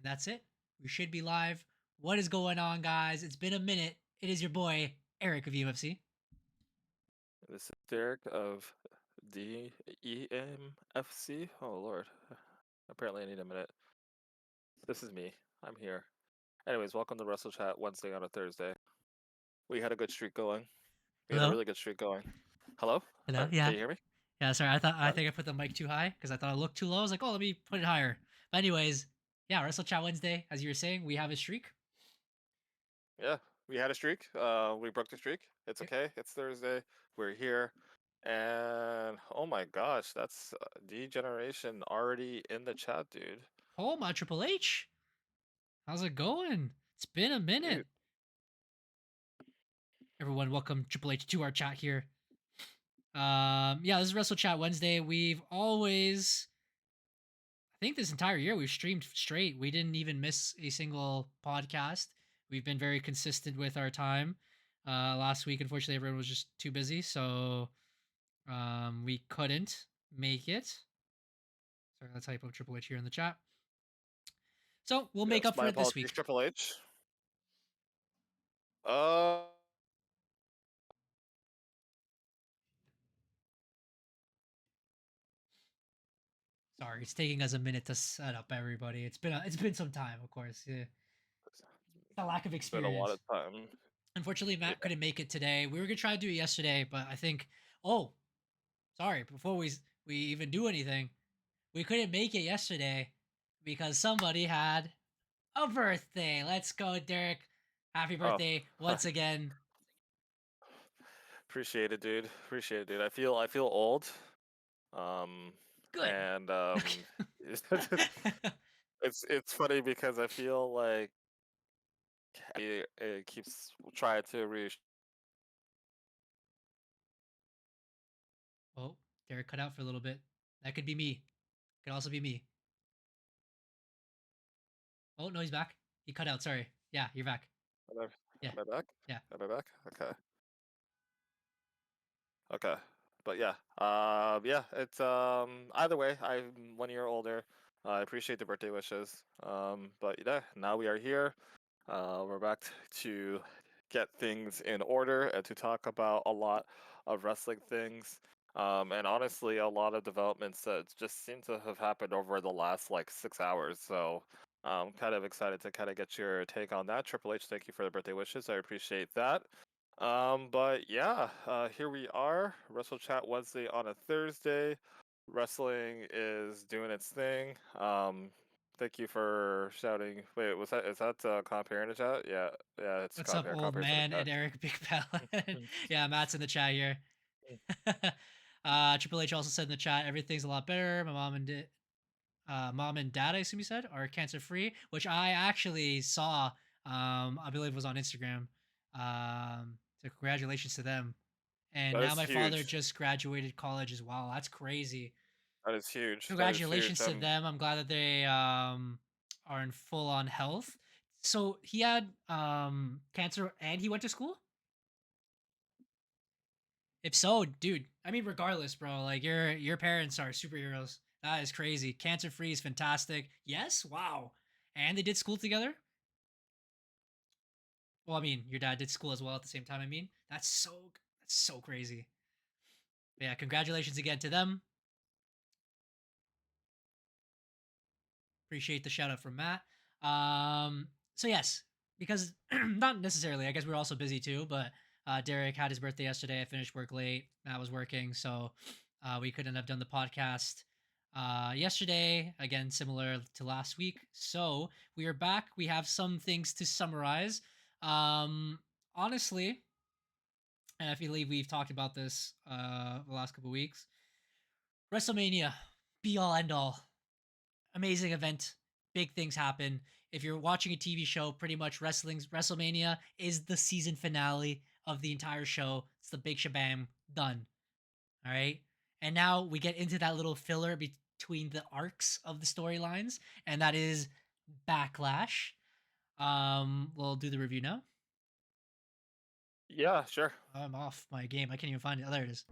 And that's it. We should be live. What is going on, guys? It's been a minute. It is your boy, Eric of EMFC. This is Derek of the EMFC. Oh Lord. Apparently I need a minute. This is me. I'm here. Anyways, welcome to Wrestle Chat Wednesday on a Thursday. We had a good streak going. We had a Hello? really good streak going. Hello? Hello? Can Yeah. you hear me? Yeah, sorry. I Huh? think I put the mic too high because I thought it looked too low. I was like, oh, let me put it higher. But anyways, yeah, Wrestle Chat Wednesday, as you were saying, we have a streak. Yeah, we had a streak. We broke the streak. It's Yep. okay. It's Thursday. We're here. And oh my gosh, that's Degeneration already in the chat, dude. Oh, my Triple H. How's it going? It's been a minute. Dude. Everyone, welcome Triple H to our chat here. Yeah, this is Wrestle Chat Wednesday. We've always, I think this entire year we've streamed straight. We didn't even miss a single podcast. We've been very consistent with our time. Last week, unfortunately, everyone was just too busy, so we couldn't make it. Sorry, let's type up Triple H here in the chat. So we'll make Yes, up for my it this apologies, week. Triple H. Uh Sorry, it's taking us a minute to set up everybody. It's been some time, of course. Yeah, the lack of It's been a lot experience. of time. Unfortunately, Yeah. Matt couldn't make it today. We were gonna try to do it yesterday, but I think. Oh, sorry. Before we even do anything, we couldn't make it yesterday because somebody had a birthday. Let's go, Derek. Happy Oh, birthday once again. appreciate it, dude. Appreciate it, dude. I feel old. Um, Good. and it's funny because I feel like it keeps trying to reach. Oh, Derek cut out for a little bit. That could be me. Could also be me. Oh no, he's back. He cut out. Sorry. Yeah, you're back. Am Yeah, I back? yeah. Am I back? Okay. Okay. But yeah, yeah, it's either way, I'm 1 year older. I appreciate the birthday wishes. But yeah, now we are here. We're back to get things in order and to talk about a lot of wrestling things. And honestly, a lot of developments that just seem to have happened over the last like 6 hours. So I'm kind of excited to kind of get your take on that. Triple H, thank you for the birthday wishes. I appreciate that. But yeah, here we are, Wrestle Chat Wednesday on a Thursday. Wrestling is doing its thing. Thank you for shouting. Wait, is that Compare in the chat? Yeah, yeah, it's What's up, old Compare's in the man chat. and Eric Big Pal? Yeah, Matt's in the chat here. Mm. Triple H also said in the chat, everything's a lot better. My mom and dad, I assume you said, are cancer free, which I actually saw. I believe it was on Instagram. So congratulations to them. And That now is my father huge. just graduated college as well. That's crazy. That is huge. That is huge. Congratulations to them. I'm glad that they are in full on health. So he had cancer and he went to school? If so, dude, I mean regardless, bro, like your parents are superheroes. That is crazy. Cancer free is fantastic. Yes? Wow. And they did school together? Well, I mean, your dad did school as well at the same time. I mean, that's so crazy. But yeah, congratulations again to them. Appreciate the shout out from Matt. So yes, because not necessarily. I guess we were also busy too. But Derek had his birthday yesterday. I finished work late. Matt was working, so we couldn't have done the podcast yesterday. Again, similar to last week. So we are back. We have some things to summarize. Honestly, and I believe we've talked about this the last couple weeks. WrestleMania, be all end all. Amazing event. Big things happen. If you're watching a TV show, pretty much WrestleMania is the season finale of the entire show. It's the big shabam done. All right. And now we get into that little filler between the arcs of the storylines, and that is Backlash. We'll do the review now. Yeah, sure. I'm off my game. I can't even find it. Oh, there it is.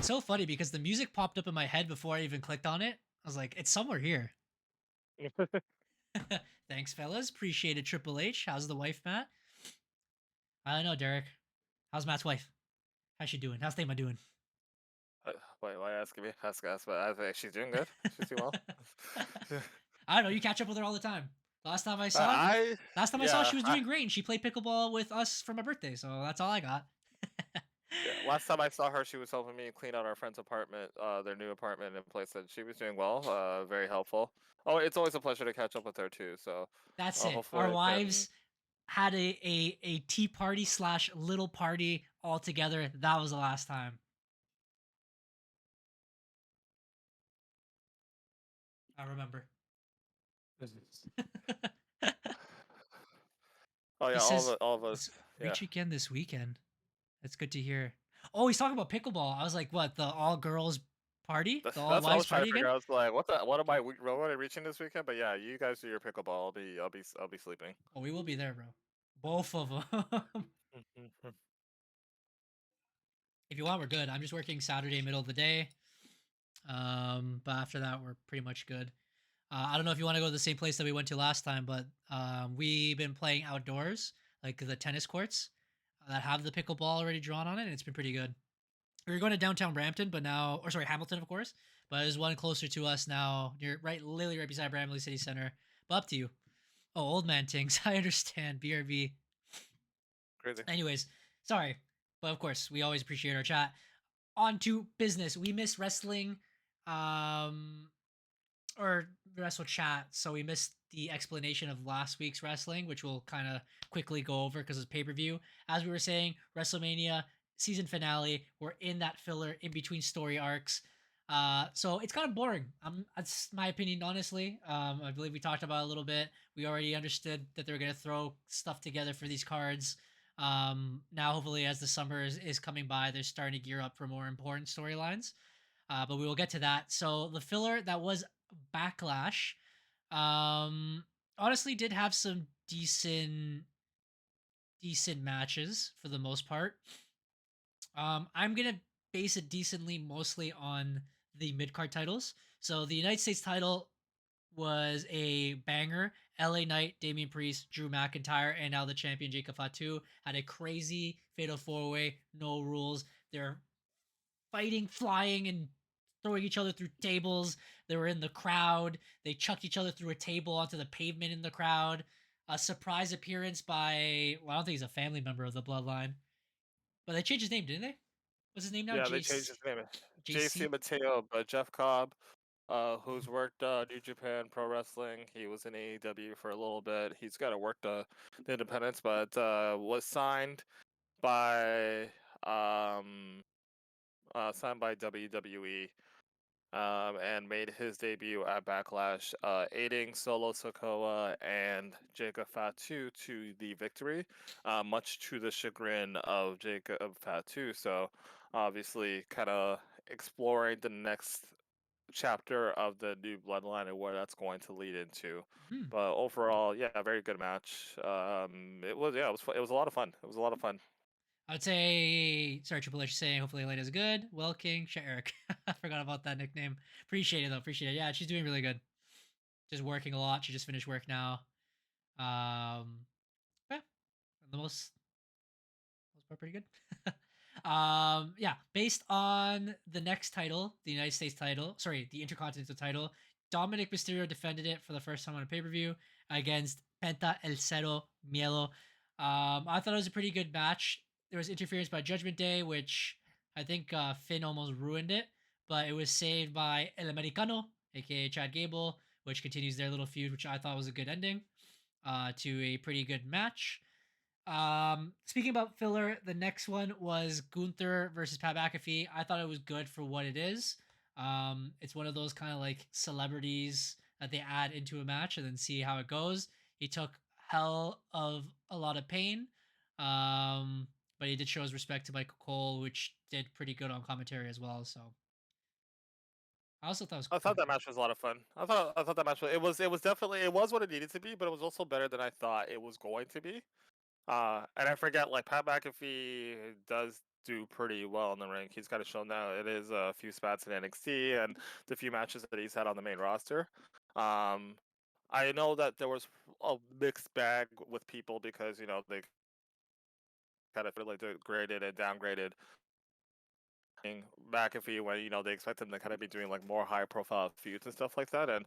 It's so funny because the music popped up in my head before I even clicked on it. I was like, it's somewhere here. Thanks, fellas. Appreciate it, Triple H. How's the wife, Matt? I don't know, Derek. How's Matt's wife? How's she doing? How's Thema doing? Wait, why asking me? Ask, but I think she's doing good. She's doing well. I don't know. You catch up with her all the time. Last time I saw, I last time I saw, yeah, she was doing great, and she played pickleball with us for my birthday. So that's all I got. yeah. Last time I saw her, she was helping me clean out our friend's apartment, their new apartment in place, and she was doing well. Very helpful. Oh, it's always a pleasure to catch up with her too. So, That's it. hopefully Our I can. wives had a tea party slash little party all together. That was the last time. I remember. Oh He yeah, says, all of let's us. Yeah. reach again this weekend. That's good to hear. Oh, he's talking about pickleball. I was like, what? The all girls party? The all That's what I wives was trying party to figure again? out. I was like, what am I what am I reaching this weekend? But yeah, you guys do your pickleball. I'll be sleeping. Oh, we will be there, bro. Both of them. If you want, we're good. I'm just working Saturday middle of the day. But after that, we're pretty much good. I don't know if you want to go to the same place that we went to last time, but we've been playing outdoors, like the tennis courts that have the pickleball already drawn on it, and it's been pretty good. We were going to downtown Brampton, but now, or sorry, Hamilton, of course, but there's one closer to us now, near literally right beside Bramley City Center. But up to you. Oh, old man things. I understand. BRB. Crazy. Anyways, sorry, but of course, we always appreciate our chat. On to business. We miss wrestling. Um, or Wrestle Chat, so we missed the explanation of last week's wrestling, which we'll kind of quickly go over because it's pay per view. As we were saying, WrestleMania season finale, we're in that filler in between story arcs. So it's kind of boring. That's my opinion, honestly. I believe we talked about it a little bit. We already understood that they're gonna throw stuff together for these cards. Now, hopefully, as the summer is coming by, they're starting to gear up for more important storylines. But we will get to that. So the filler that was Backlash, um, honestly did have some decent matches for the most part. I'm gonna base it decently mostly on the mid card titles. So the United States title was a banger. LA Knight, Damian Priest, Drew McIntyre, and now the champion Jacob Fatu had a crazy fatal four way, no rules. They're fighting, flying, and throwing each other through tables. They were in the crowd. They chucked each other through a table onto the pavement in the crowd. A surprise appearance by, well, I don't think he's a family member of the Bloodline, but they changed his name, didn't they? What's his name now? Yeah, they changed his name. JC JC. Mateo, but Jeff Cobb, who's worked New Japan Pro Wrestling. He was in AEW for a little bit. He's got to work the independents, but was by um signed by WWE. And made his debut at Backlash, aiding Solo Sokoa and Jacob Fatu to the victory, much to the chagrin of Jacob Fatu. So, obviously, kind of exploring the next chapter of the new bloodline and where that's going to lead into. Hmm. But overall, yeah, very good match. It was yeah, it was a lot of fun. It was a lot of fun. I would say, sorry, Triple H saying hopefully Elena's good. Well, King, Eric. I forgot about that nickname. Appreciate it though. Appreciate it. Yeah, she's doing really good. Just working a lot. She just finished work now. Yeah, the most part pretty good. Yeah, based on the next title, the United States title, sorry, the Intercontinental title, Dominic Mysterio defended it for the first time on a pay per view against Penta El Cero Mielo. I thought it was a pretty good match. There was interference by Judgment Day, which I think Finn almost ruined it, but it was saved by El Americano, aka Chad Gable, which continues their little feud, which I thought was a good ending to a pretty good match. Speaking about filler, the next one was Gunther versus Pat McAfee. I thought it was good for what it is. It's one of those kind of like celebrities that they add into a match and then see how it goes. He took hell of a lot of pain, but he did show his respect to Michael Cole, which did pretty good on commentary as well. So I also thought it was I quite thought that good. match was a lot of fun. I thought that match it was definitely it was what it needed to be, but it was also better than I thought it was going to be. And I forget like Pat McAfee does do pretty well in the ring. He's kind of shown that it is a few spats in NXT and the few matches that he's had on the main roster. Um, I know that there was a mixed bag with people because they kind of like graded and downgraded McAfee when they expect him to kind of be doing like more high profile feuds and stuff like that, and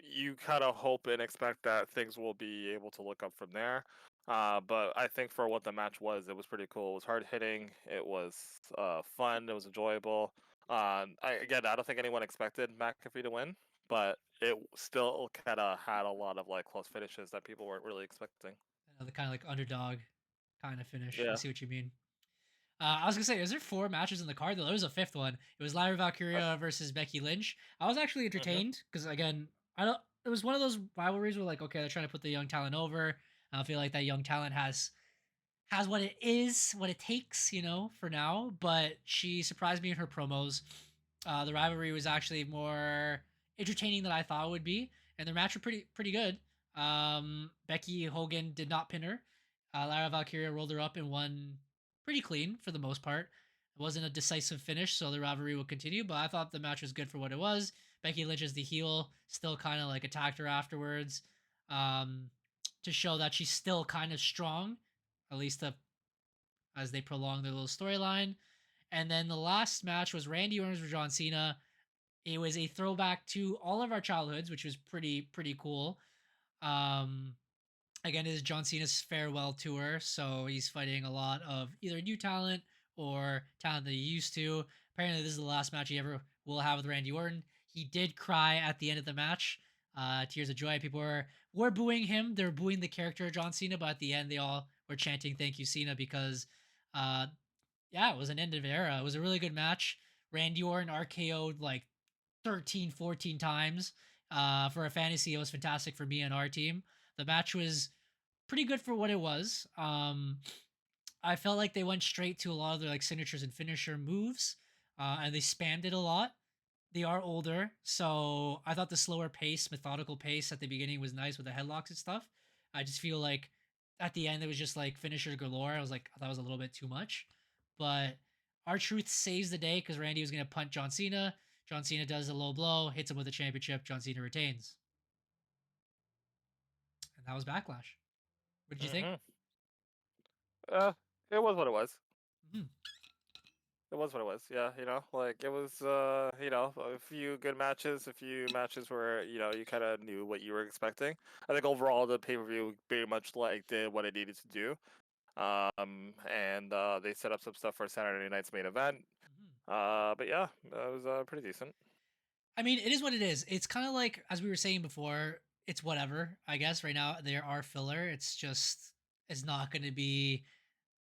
you kind of hope and expect that things will be able to look up from there. But I think for what the match was, it was pretty cool. It was hard hitting. It was fun. It was enjoyable. I don't think anyone expected McAfee to win, but it still kind of had a lot of like close finishes that people weren't really expecting. The kind of like underdog kind of finish. I Yeah. see what you mean. I was gonna say, is there 4 matches in the card? Though there was a fifth one. It was Lyra Uh, Valkyria versus Becky Lynch. I was actually mhm. entertained because again, I don't. It was one of those rivalries where like, okay, they're trying to put the young talent over. I feel like that young talent has what it is, what it takes, for now. But she surprised me in her promos. The rivalry was actually more entertaining than I thought it would be, and their match were pretty good. Becky Hogan did not pin her. Lara Valkyria rolled her up and won pretty clean for the most part. It wasn't a decisive finish, so the rivalry will continue. But I thought the match was good for what it was. Becky Lynch is the heel, still kind of like attacked her afterwards, um, to show that she's still kind of strong, at least as they prolong their little storyline. And then the last match was Randy Orton versus John Cena. It was a throwback to all of our childhoods, which was pretty cool. Um, Again, it is John Cena's farewell tour, so he's fighting a lot of either new talent or talent that he used to. Apparently, this is the last match he ever will have with Randy Orton. He did cry at the end of the match, tears of joy. People were booing him. They were booing the character John Cena, but at the end, they all were chanting "Thank you, Cena," because uh, yeah, it was an end of era. It was a really good match. Randy Orton RKO'd like 13, 14 times. For a fantasy, it was fantastic for me and our team. The match was pretty good for what it was. I felt like they went straight to a lot of their like signatures and finisher moves, and they spammed it a lot. They are older, so I thought the slower pace, methodical pace at the beginning was nice with the headlocks and stuff. I just feel like at the end it was just like finisher galore. I was like, that was a little bit too much. But our truth saves the day because Randy was gonna punt John Cena. John Cena does a low blow, hits him with a championship. John Cena retains, and that was Backlash. What did you think? Mhm. Uh, it was what it was. Mhm. It was what it was. Yeah, like it was. A few good matches, a few matches where you kind of knew what you were expecting. I think overall the pay per view very much like did what it needed to do. And they set up some stuff for Saturday night's main event. Mhm. But yeah, it was pretty decent. I mean, it is what it is. It's kind of like as we were saying before. It's whatever. I guess right now there are filler. It's not going to be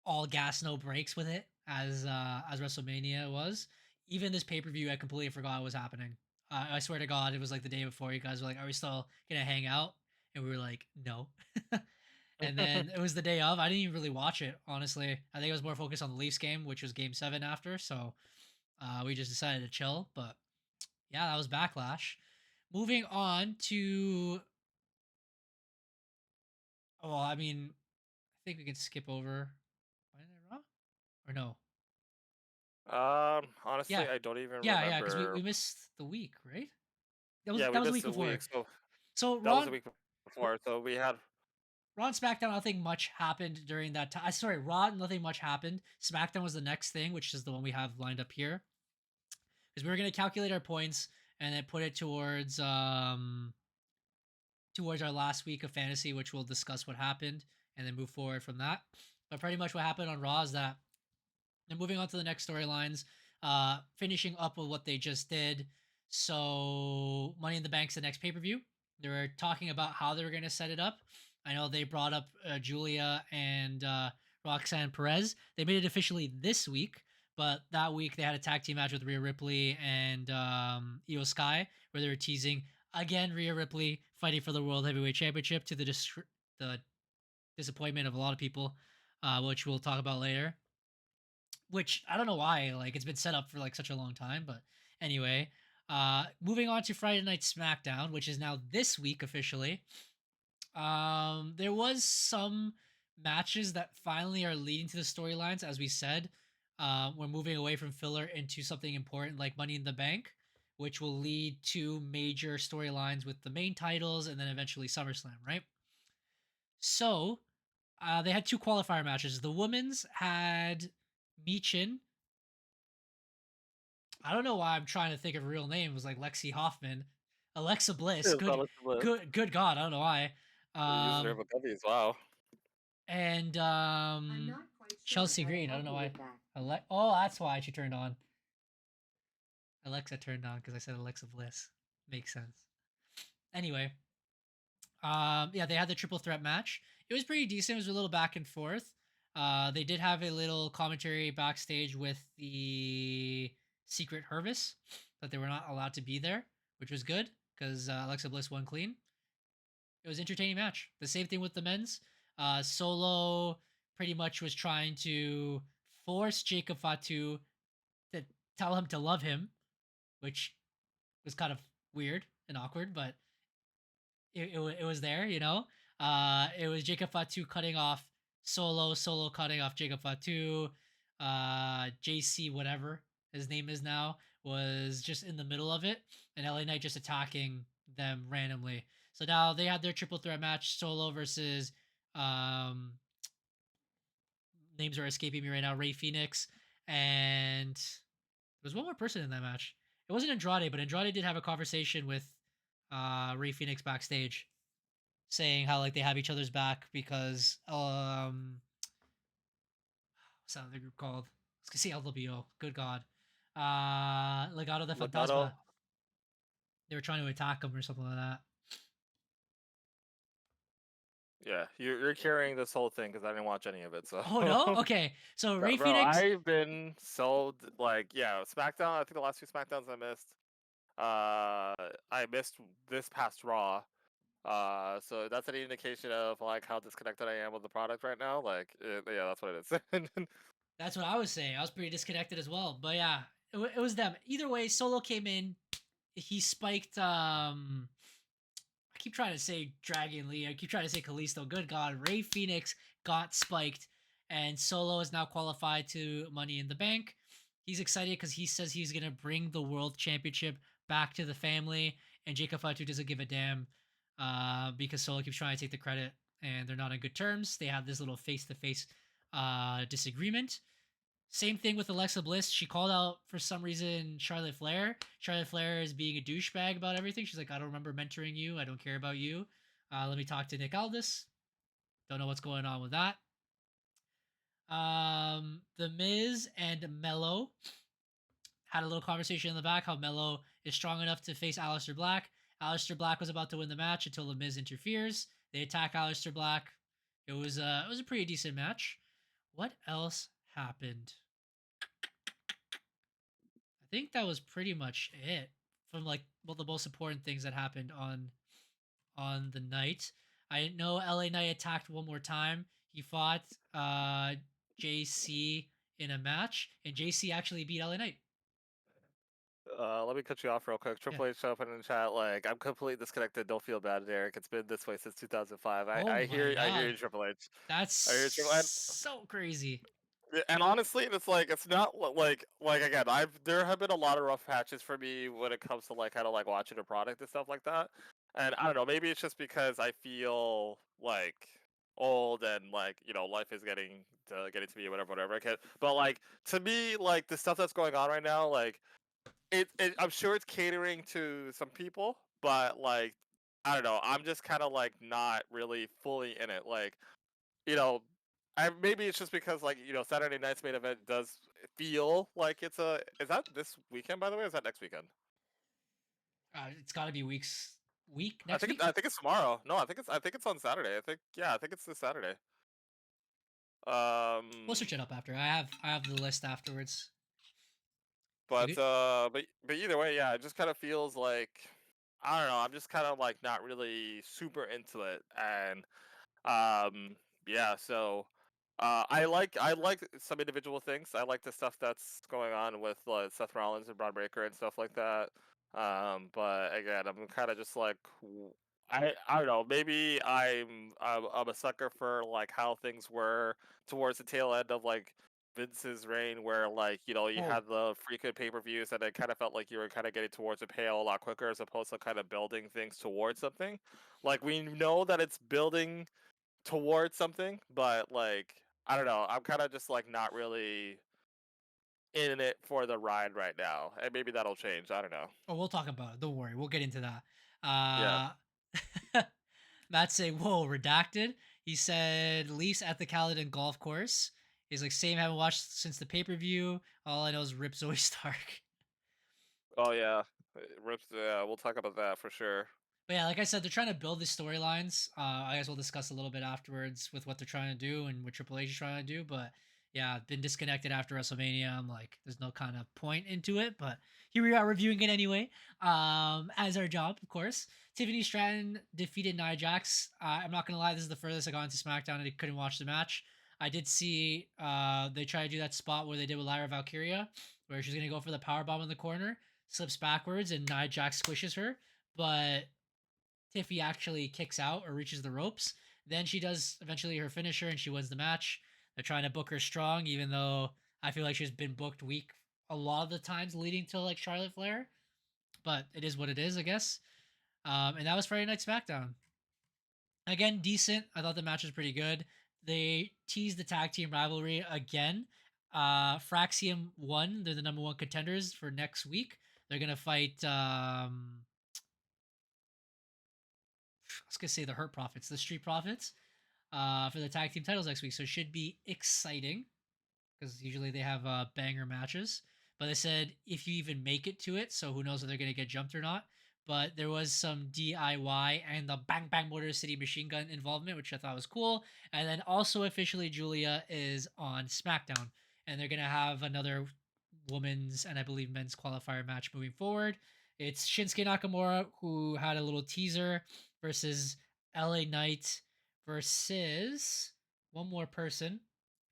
all gas no brakes with it as WrestleMania was. Even this pay per view, I completely forgot what was happening. I swear to God, it was like the day before. You guys were like, "Are we still gonna hang out?" And we were like, "No." And then it was the day of. I didn't even really watch it, honestly. I think I was more focused on the Leafs game, which was Game 7 after. So we just decided to chill. But yeah, that was Backlash. Moving on to, well, I mean, I think we can skip over Monday Night Raw or no? Yeah, Honestly, I don't even yeah, because we remember. we missed the week, right? That was Yeah, we that was the missed week a before. week, so So that was the week before. So we had. Raw and SmackDown, nothing much happened during that time. Sorry, Raw, nothing much happened. SmackDown was the next thing, which is the one we have lined up here, because we were gonna calculate our points and then put it towards our last week of fantasy, which we'll discuss what happened and then move forward from that. But pretty much what happened on Raw is that and moving on to the next storylines, finishing up with what they just did. So, Money in the Bank's the next pay per view. They were talking about how they were going to set it up. I know they brought up Julia and Roxanne Perez. They made it officially this week, but that week they had a tag team match with Rhea Ripley and Io Sky, where they were teasing again Rhea Ripley fighting for the World Heavyweight Championship to the disappointment of a lot of people, which we'll talk about later, which I don't know why, like it's been set up for like such a long time, but anyway, moving on to Friday Night SmackDown, which is now this week officially. There was some matches that finally are leading to the storylines. As we said, we're moving away from filler into something important like Money in the Bank, which will lead to major storylines with the main titles and then eventually SummerSlam, right? So they had two qualifier matches. The women's had Michin. I don't know why I'm trying to think of a real name. It was like Lexi Hoffman, Alexa Bliss. It's on the list. Good God, I don't know why. The user of Um, a W as wow. and I'm not quite sure Chelsea how to Green. I don't help know you why. with that. Oh, that's why she turned on. Alexa turned on because I said Alexa Bliss. Makes sense. Anyway, yeah, they had the triple threat match. It was pretty decent. It was a little back and forth. They did have a little commentary backstage with the Secret Hervis that they were not allowed to be there, which was good because Alexa Bliss won clean. It was an entertaining match. The same thing with the men's. Solo pretty much was trying to force Jacob Fatu to tell him to love him, which was kind of weird and awkward, but it was there, you know. It was Jacob Fatu cutting off Solo cutting off Jacob Fatu. JC, whatever his name is now, was just in the middle of it, and LA Knight just attacking them randomly. So now they had their triple threat match: Solo versus um, names are escaping me right now. Ray Phoenix, and there was one more person in that match. It wasn't Andrade, but Andrade did have a conversation with Ray Phoenix backstage, saying how like they have each other's back because what's that other group called? I was gonna say LWO. Good God, Legado de Legato. Fantasma. They were trying to attack him or something like that. Yeah, you're carrying this whole thing because I didn't watch any of it. So. Oh no, okay. So Ray Bro, Phoenix. I've been so like yeah, SmackDown. I think the last two SmackDowns I missed. I missed this past Raw. So that's an indication of like how disconnected I am with the product right now. Like, yeah, that's what it is. That's what I was saying. I was pretty disconnected as well. But yeah, it was them. Either way, Solo came in. He spiked. I keep trying to say Dragon Lee. I keep trying to say Kalisto. Good God, Ray Phoenix got spiked, and Solo is now qualified to Money in the Bank. He's excited because he says he's gonna bring the World Championship back to the family, and Jacob Fatu doesn't give a damn because Solo keeps trying to take the credit, and they're not on good terms. They have this little face-to-face disagreement. Same thing with Alexa Bliss. She called out for some reason Charlotte Flair. Charlotte Flair is being a douchebag about everything. She's like, I don't remember mentoring you. I don't care about you. Let me talk to Nick Aldis. Don't know what's going on with that. The Miz and Mello had a little conversation in the back how Mello is strong enough to face Aleister Black. Aleister Black was about to win the match until the Miz interferes. They attack Aleister Black. It was a pretty decent match. What else happened? I think that was pretty much it from like well the most important things that happened on the night. I know LA Knight attacked one more time. He fought JC in a match, and JC actually beat LA Knight. Let me cut you off real quick. Yeah. Triple H open in the chat. Like, I'm completely disconnected. Don't feel bad, Derek. It's been this way since 2005. Oh I my hear, I hear God, you, Triple H. that's I hear Triple H. so crazy. And honestly, it's like it's not like again. There have been a lot of rough patches for me when it comes to like how to like watching a product and stuff like that. And I don't know, maybe it's just because I feel like old and like life is getting to me, whatever. Okay, but like to me, like the stuff that's going on right now, like I'm sure it's catering to some people, but like I don't know. I'm just kind of like not really fully in it. Like you know, maybe it's just because like Saturday night's main event does feel like it's a. Is that this weekend by the way? Or is that next weekend? It's got to be next week. I think it's tomorrow. No, I think it's on Saturday. I think it's this Saturday. We'll search it up after. I have the list afterwards. But Okay. but either way, yeah, it just kind of feels like I don't know. I'm just kind of like not really super into it, and yeah. So I like some individual things. I like the stuff that's going on with Seth Rollins and Braun Breaker and stuff like that. But again, I'm kind of just like I don't know. Maybe I'm a sucker for like how things were towards the tail end of like Vince's reign, where like you Oh, had the freaking pay-per-views, and it kind of felt like you were kind of getting towards a pale a lot quicker, as opposed to kind of building things towards something. Like we know that it's building towards something, but like I don't know. I'm kind of just like not really in it for the ride right now, and maybe that'll change. I don't know. oh, we'll talk about it. Don't worry, we'll get into that. Yeah. Matt saying, "Whoa, redacted." He said, "Leafs at the Caledon Golf Course." He's like, "Same, haven't watched since the pay per view. All I know is Rip Zoe Stark." Oh yeah. Rips. Yeah, we'll talk about that for sure. But yeah, like I said, they're trying to build these storylines. I guess we'll discuss a little bit afterwards with what they're trying to do and what Triple H is trying to do. But yeah, I've been disconnected after WrestleMania. I'm like, there's no kind of point into it. But here we are reviewing it anyway, as our job, of course. Tiffany Stratton defeated Nia Jax. I'm not gonna lie, this is the furthest I got into SmackDown, and I couldn't watch the match. I did see they try to do that spot where they did with Lyra Valkyria, where she's gonna go for the power bomb in the corner, slips backwards, and Nia Jax squishes her. But Tiffy actually kicks out or reaches the ropes. Then she does eventually her finisher and she wins the match. They're trying to book her strong, even though I feel like she's been booked weak a lot of the times leading to like Charlotte Flair. But it is what it is, I guess. And that was Friday Night SmackDown. Again, decent. I thought the match was pretty good. They teased the tag team rivalry again. Fraxium won. They're the number one contenders for next week. They're gonna fight I was gonna say the Hurt Profits, the Street Profits, for the tag team titles next week. So it should be exciting because usually they have banger matches. But they said if you even make it to it, so who knows if they're gonna get jumped or not. But there was some DIY and the Bang Bang Motor City Machine Gun involvement, which I thought was cool. And then also officially Julia is on SmackDown, and they're gonna have another women's and I believe men's qualifier match moving forward. It's Shinsuke Nakamura who had a little teaser versus LA Knight versus one more person,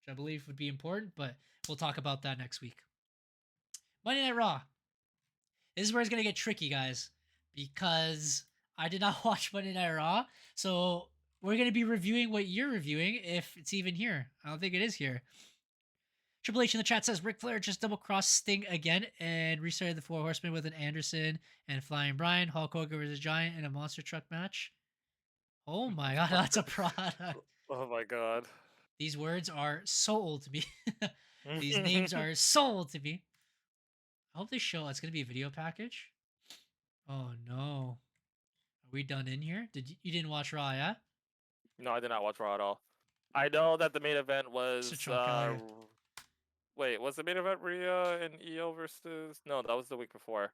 which I believe would be important, but we'll talk about that next week. Monday Night Raw. This is where it's going to get tricky, guys, because I did not watch Monday Night Raw. So we're going to be reviewing what you're reviewing if it's even here. I don't think it is here. Triple H in the chat says Ric Flair just double crossed Sting again and restarted the Four Horsemen with an Anderson and Flying Brian. Hulk Hogan versus Giant in a monster truck match. Oh my god, that's a product. Oh my god. These words are so old to me. These names are so old to me. I hope they show it's gonna be a video package. Oh no. Are we done in here? You didn't watch Raw, yeah? No, I did not watch Raw at all. I know that the main event was wait, was the main event Rhea and EO versus? No, that was the week before.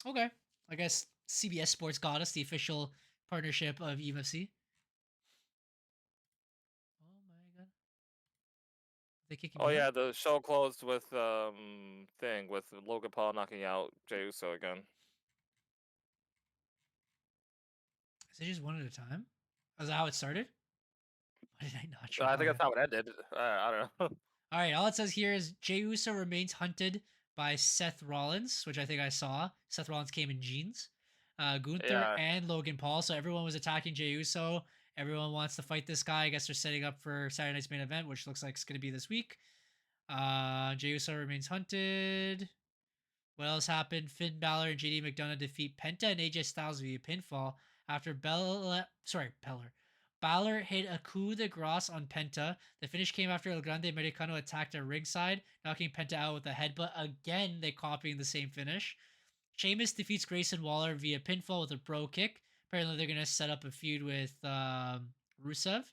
Okay. I guess CBS Sports got us the official partnership of EMFC. Oh my god. They kicking Oh me yeah, out? the show closed with thing with Logan Paul knocking out Jey Uso again. Is it just one at a time? Is that how it started? Why did I not So I think that's how it ended. I don't know. All right, all it says here is Jey Uso remains hunted by Seth Rollins, which I think I saw. Seth Rollins came in jeans. Gunther Yeah. and Logan Paul. So everyone was attacking Jey Uso. Everyone wants to fight this guy. I guess they're setting up for Saturday night's main event, which looks like it's going to be this week. Jey Uso remains hunted. What else happened? Finn Balor and JD McDonough defeat Penta and AJ Styles via pinfall after Balor hit a coup de grace on Penta. The finish came after El Grande Americano attacked at ringside, knocking Penta out with a headbutt. Again, they copying the same finish. Sheamus defeats Grayson Waller via pinfall with a bro kick. Apparently, they're going to set up a feud with Rusev.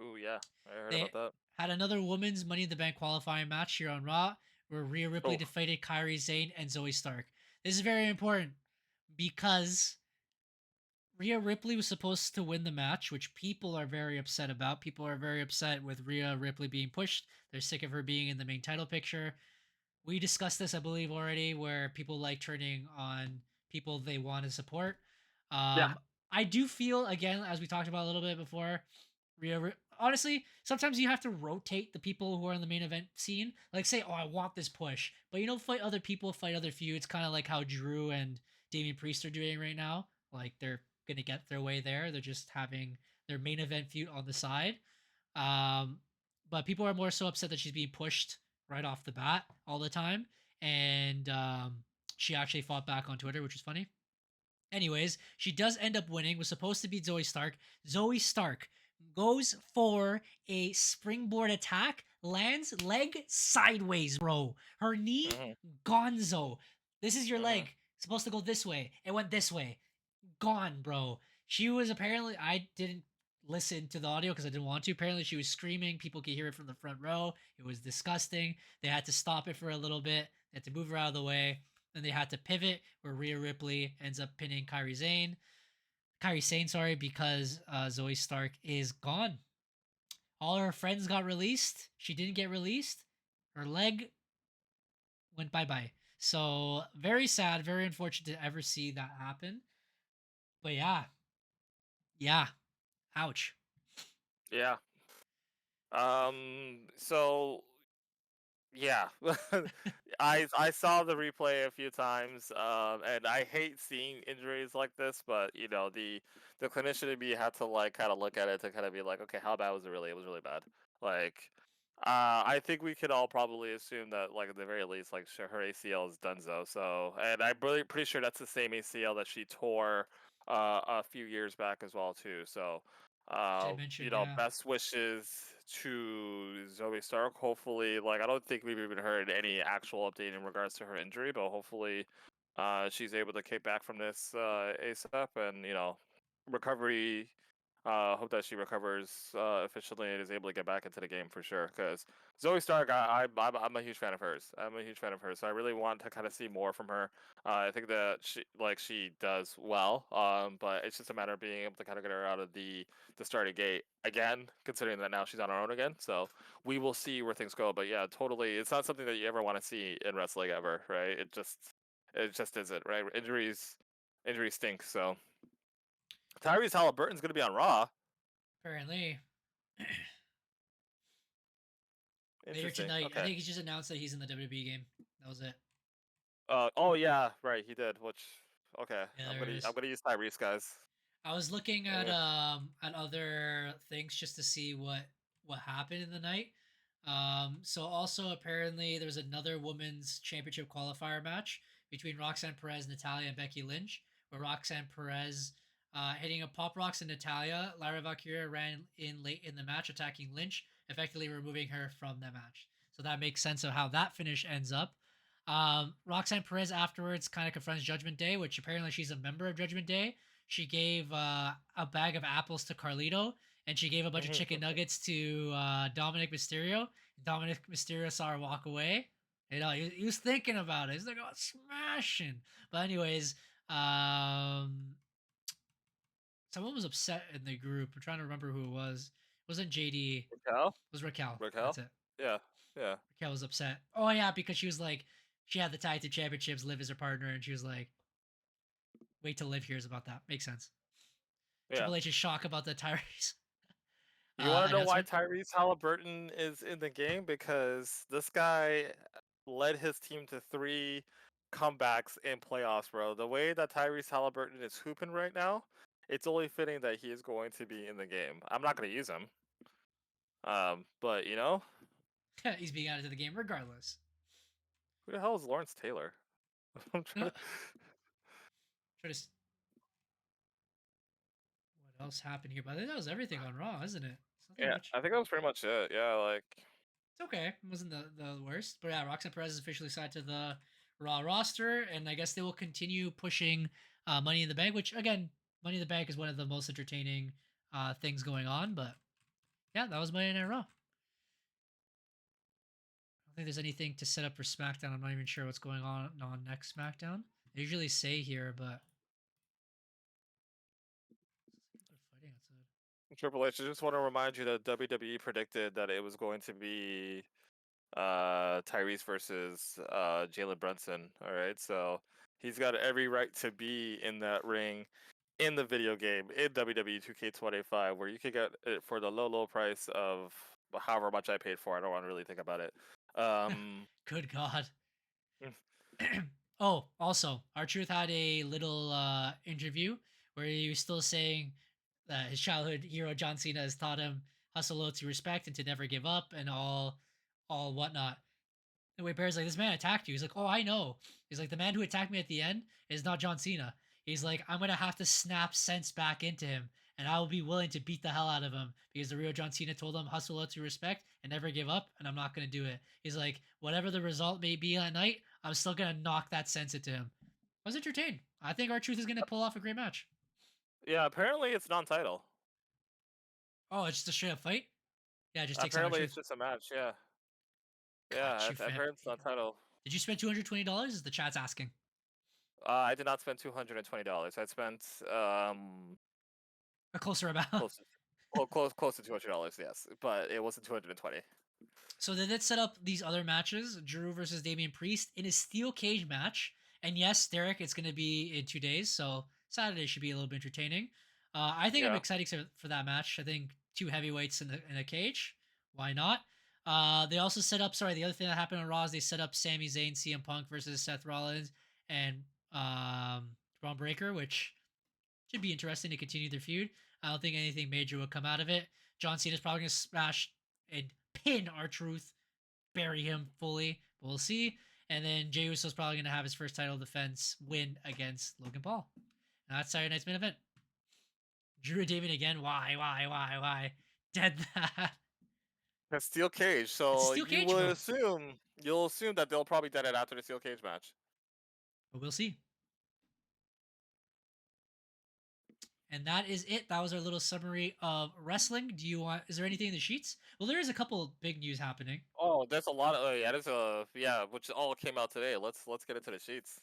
Ooh, yeah. I heard They about that. had another women's Money in the Bank qualifying match here on Raw, where Rhea Ripley defeated Kairi Sane and Zoe Stark. This is very important because Rhea Ripley was supposed to win the match, which people are very upset about. People are very upset with Rhea Ripley being pushed. They're sick of her being in the main title picture. We discussed this, I believe, already, where people like turning on people they want to support. Yeah. I do feel, again, as we talked about a little bit before, honestly, sometimes you have to rotate the people who are in the main event scene. Like, say, oh, I want this push. But, fight other people, fight other feuds, kind of like how Drew and Damian Priest are doing right now. Like they're gonna get their way there. They're just having their main event feud on the side. Um, but people are more so upset that she's being pushed right off the bat all the time. And she actually fought back on Twitter, which is funny. Anyways, she does end up winning. Was supposed to be Zoe Stark. Zoe Stark goes for a springboard attack, lands leg sideways, bro. Her knee, gonzo. This is your leg. Supposed to go this way. It went this way. Gone, bro. She was apparently, I didn't listen to the audio because I didn't want to. Apparently, she was screaming. People could hear it from the front row. It was disgusting. They had to stop it for a little bit. They had to move her out of the way. Then they had to pivot where Rhea Ripley ends up pinning Kairi Sane, sorry, because Zoe Stark is gone. All her friends got released. She didn't get released. Her leg went bye-bye. So very sad, very unfortunate to ever see that happen. But yeah, ouch. Yeah. So yeah, I saw the replay a few times, and I hate seeing injuries like this. But you know, the clinician in me had to like kind of look at it to kind of be like, okay, how bad was it really? It was really bad. Like, I think we could all probably assume that, like at the very least, like her ACL is donezo. So, and I'm really pretty sure that's the same ACL that she tore a few years back as well too. So, Mention, you know, yeah. best wishes to Zoe Stark. Hopefully, like I don't think we've even heard any actual update in regards to her injury, but hopefully, she's able to kick back from this ASAP, and you know, recovery. Hope that she recovers efficiently and is able to get back into the game for sure. Because Zoe Stark, I'm a huge fan of hers. I'm a huge fan of hers. So I really want to kind of see more from her. I think that she does well. But it's just a matter of being able to kind of get her out of the starting gate again, considering that now she's on her own again. So we will see where things go. But yeah, totally, it's not something that you ever want to see in wrestling ever, right? It just isn't, right? Injuries stink. So Tyrese Halliburton's going to be on Raw. Apparently. Later Interesting. tonight. I Okay. think he just announced that he's in the WWE game. That was it. Oh yeah, right. He did. Which okay. Yeah, I'm there it gonna is. I'm gonna use Tyrese, guys. I was looking Yeah. at other things just to see what happened in the night. So also apparently there was another women's championship qualifier match between Roxanne Perez, Natalia, and Becky Lynch, where Roxanne Perez hitting a pop rocks and Natalia. Lara Valkyria ran in late in the match, attacking Lynch, effectively removing her from the match. So that makes sense of how that finish ends up. Roxanne Perez afterwards kind of confronts Judgment Day, which apparently she's a member of Judgment Day. She gave a bag of apples to Carlito, and she gave a bunch of chicken nuggets to Dominic Mysterio. Dominic Mysterio saw her walk away. You know, he was thinking about it. He's like, "Oh, smashing!" But anyways, someone was upset in the group. I'm trying to remember who it was. It wasn't JD. Raquel? It was Raquel. Raquel? That's it. Yeah. Yeah. Raquel was upset. Oh yeah, because she was like, she had the tag team championships. Liv is her partner, and she was like, "Wait till Liv hears about that." Makes sense. Yeah. Triple H's shock about the Tyrese You want to know why announcement. Tyrese Halliburton is in the game? Because this guy led his team to 3 comebacks in playoffs, bro. The way that Tyrese Halliburton is hooping right now, it's only fitting that he is going to be in the game. I'm not going to use him. But you know, He's being added to the game regardless. who the hell is Lawrence Taylor? I'm trying to. Try to. What else happened here? But I think that was everything on Raw, isn't it? Nothing Yeah, much. I think that was pretty much it. Yeah, like. It's okay. It wasn't the worst. But yeah, Roxanne Perez is officially signed to the Raw roster, and I guess they will continue pushing Money in the Bank, which again, Money in the Bank is one of the most entertaining things going on. But yeah, that was Monday Night Raw. I don't think there's anything to set up for SmackDown. I'm not even sure what's going on next SmackDown. They usually say here, but they're fighting outside. Triple H, I just want to remind you that WWE predicted that it was going to be Tyrese versus Jalen Brunson. All right, so he's got every right to be in that ring in the video game in WWE 2K25, where you could get it for the low price of however much I paid for. I don't want to really think about it. Good God. Oh, also, R-Truth had a little interview where he was still saying that his childhood hero John Cena has taught him hustle, loyalty, respect, and to never give up, and all whatnot. The way Bear's like, this man attacked you. He's like, oh, I know. He's like, the man who attacked me at the end is not John Cena. He's like, I'm gonna have to snap sense back into him, and I will be willing to beat the hell out of him because the real John Cena told him hustle, loyalty, respect, and never give up, and I'm not gonna do it. He's like, whatever the result may be that night, I'm still gonna knock that sense into him. I was entertained. I think R-Truth is gonna pull off a great match. Yeah, apparently it's non-title. Oh, it's just a straight up fight. Yeah, it just takes on Apparently it's R-Truth. just a match. Yeah, Got you, I've fam. heard it's non-title. Did you spend $220? Is the chat's asking. I did not spend $220. I spent A closer amount. close, close to $200. Yes, but it wasn't 220. So they did set up these other matches: Drew versus Damian Priest in a steel cage match. And yes, Derek, it's going to be in 2 days, so Saturday should be a little bit entertaining. I think I'm Yeah. excited for that match. I think two heavyweights in a cage. Why not? They also set up. Sorry, the other thing that happened on Raw is they set up Sami Zayn, CM Punk versus Seth Rollins and Braun Breaker, which should be interesting to continue their feud. I don't think anything major will come out of it. John Cena's probably gonna smash and pin R-Truth, bury him fully. But we'll see. And then Jey Uso's probably gonna have his first title defense win against Logan Paul. And that's Saturday night's main event. Drew and David again. Why? Dead that. A steel cage. So steel cage, you'll bro. assume that they'll probably dead it after the steel cage match. But we'll see. And that is it. That was our little summary of wrestling. Is there anything in the sheets? Well, there is a couple big news happening. Oh, there's a lot of which all came out today. Let's get into the sheets.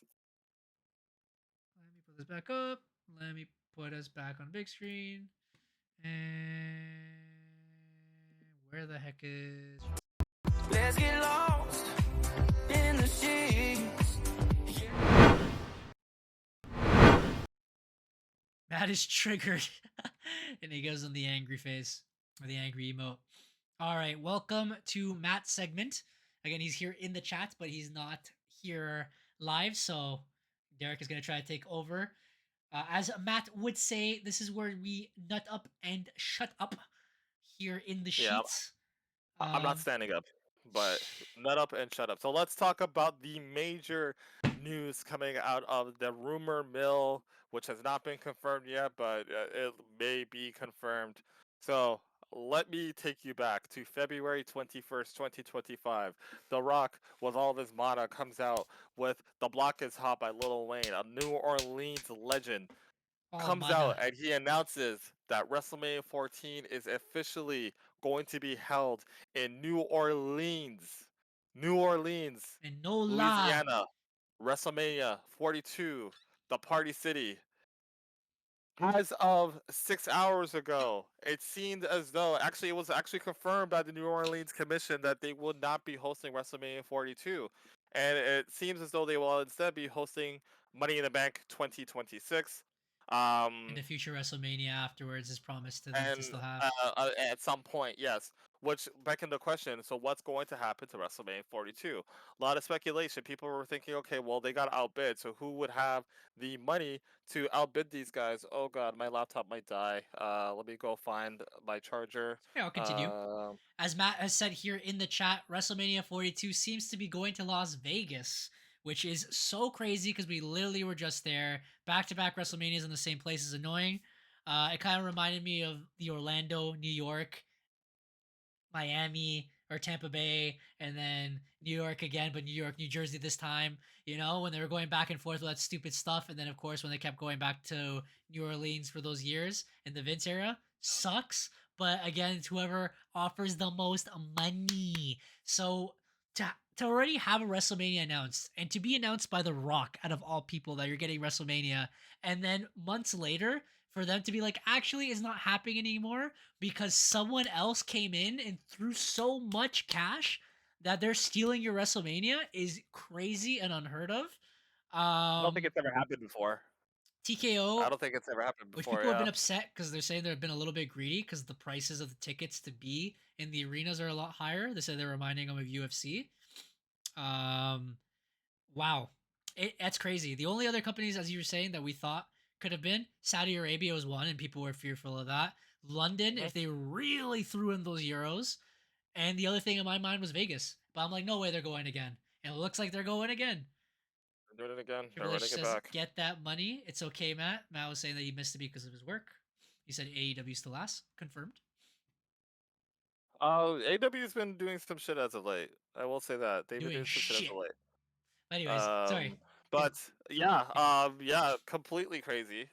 Let me put this back up. Let me put us back on big screen. And where the heck is? Let's get lost in the sheets. Matt is triggered. And he goes on the angry face or the angry emote. All right, welcome to Matt's segment. Again, he's here in the chat, but he's not here live. So Derek is going to try to take over. As Matt would say, this is where we nut up and shut up here in the sheets. I'm not standing up, but nut up and shut up. So let's talk about the major news coming out of the rumor mill, which has not been confirmed yet, but it may be confirmed. So let me take you back to February 21st, 2025. The Rock, with all of his mana, comes out with The Block is Hot by Lil Wayne, a New Orleans legend. Comes out and he announces that WrestleMania 14 is officially going to be held in New Orleans. And no Louisiana. WrestleMania 42, the Party City. As of 6 hours ago, it seemed as though it was actually confirmed by the New Orleans Commission that they would not be hosting WrestleMania 42. And it seems as though they will instead be hosting Money in the Bank 2026. And the future WrestleMania afterwards is promised to them to still have. At some point, yes. Which beckons the question, so what's going to happen to WrestleMania 42? A lot of speculation. People were thinking, okay, well, they got outbid, so who would have the money to outbid these guys? Oh, God, my laptop might die. Let me go find my charger. Yeah, I'll continue. As Matt has said here in the chat, WrestleMania 42 seems to be going to Las Vegas, which is so crazy because we literally were just there. Back-to-back WrestleManias in the same place is annoying. It kind of reminded me of the Orlando, New York, Miami, or Tampa Bay, and then New York again, but New York, New Jersey this time, when they were going back and forth with that stupid stuff. And then, of course, when they kept going back to New Orleans for those years in the Vince era, sucks. But again, it's whoever offers the most money. So to already have a WrestleMania announced and to be announced by The Rock out of all people that you're getting WrestleMania, and then months later for them to be like, actually, it's not happening anymore because someone else came in and threw so much cash that they're stealing your WrestleMania is crazy and unheard of. I don't think it's ever happened before. TKO. I don't think it's ever happened before. Which people have been upset because they're saying they've been a little bit greedy because the prices of the tickets to be in the arenas are a lot higher. They said they're reminding them of UFC. Wow. That's crazy. The only other companies, as you were saying, that we thought could have been Saudi Arabia was one, and people were fearful of that. London, Mhm. if they really threw in those euros, and the other thing in my mind was Vegas. But I'm like, no way they're going again. And it looks like they're going again. They're doing it again. They're Triple H running it says, back. get that money. It's okay, Matt. Matt was saying that he missed it because of his work. He said AEW still last. Confirmed. AW's been doing some shit as of late. I will say that they've been Doing doing some shit as of shit. late. Anyways, sorry. But yeah, yeah, completely crazy.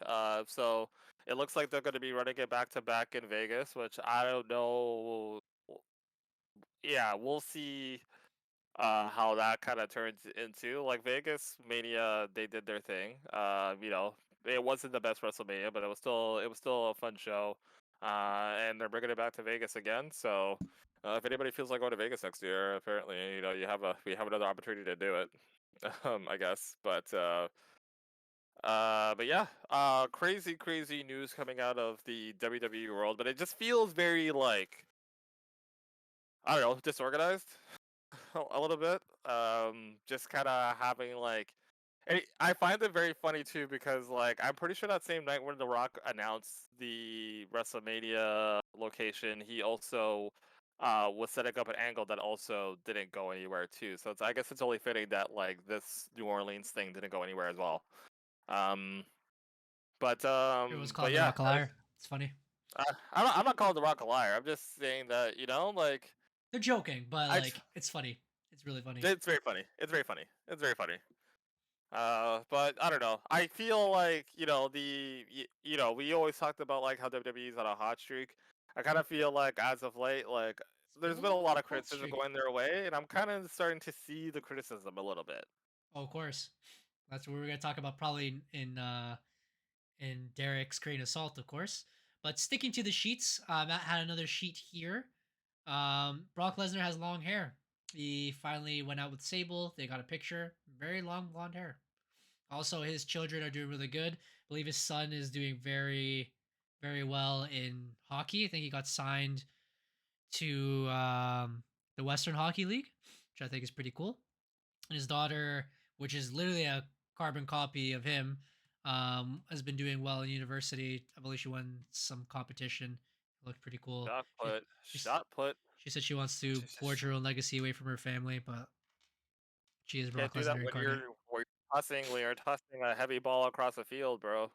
So it looks like they're going to be running it back to back in Vegas, which I don't know. Yeah, we'll see how that kind of turns into. Like Vegas Mania, they did their thing. It wasn't the best WrestleMania, but it was still a fun show. And they're bringing it back to Vegas again. So if anybody feels like going to Vegas next year, apparently we have another opportunity to do it. I guess, but yeah, crazy news coming out of the WWE world, but it just feels very like I don't know, disorganized a little bit. Just kind of having like, I find it very funny too because like I'm pretty sure that same night when The Rock announced the WrestleMania location, he also was setting up an angle that also didn't go anywhere too. So I guess it's only fitting that like this New Orleans thing didn't go anywhere as well. Um, but It was um, calling but the yeah, Rock a liar. It's funny. I'm not calling The Rock a liar. I'm just saying that like They're joking, but I like it's funny. It's really funny. it's very funny. It's very funny. It's very funny. But I don't know. I feel like we always talked about like how WWE's on a hot streak. I kind of feel like as of late, like there's Still been a on lot a of cold criticism streak. going their way, and I'm kind of starting to see the criticism a little bit. Oh, of course. That's what we're gonna talk about probably in Derek's Crane Assault, of course. But sticking to the sheets, Matt had another sheet here. Brock Lesnar has long hair. He finally went out with Sable. They got a picture. Very long blonde hair. Also, his children are doing really good. I believe his son is doing very, very well in hockey. I think he got signed to the Western Hockey League, which I think is pretty cool. And his daughter, which is literally a carbon copy of him, has been doing well in university. I believe she won some competition. It looked pretty cool. Shot She, put, she's, shot put. she said she wants to forge her own legacy away from her family, but she is Can't Brock do that Lesnar when incarnate. you're tossing a heavy ball across the field, bro.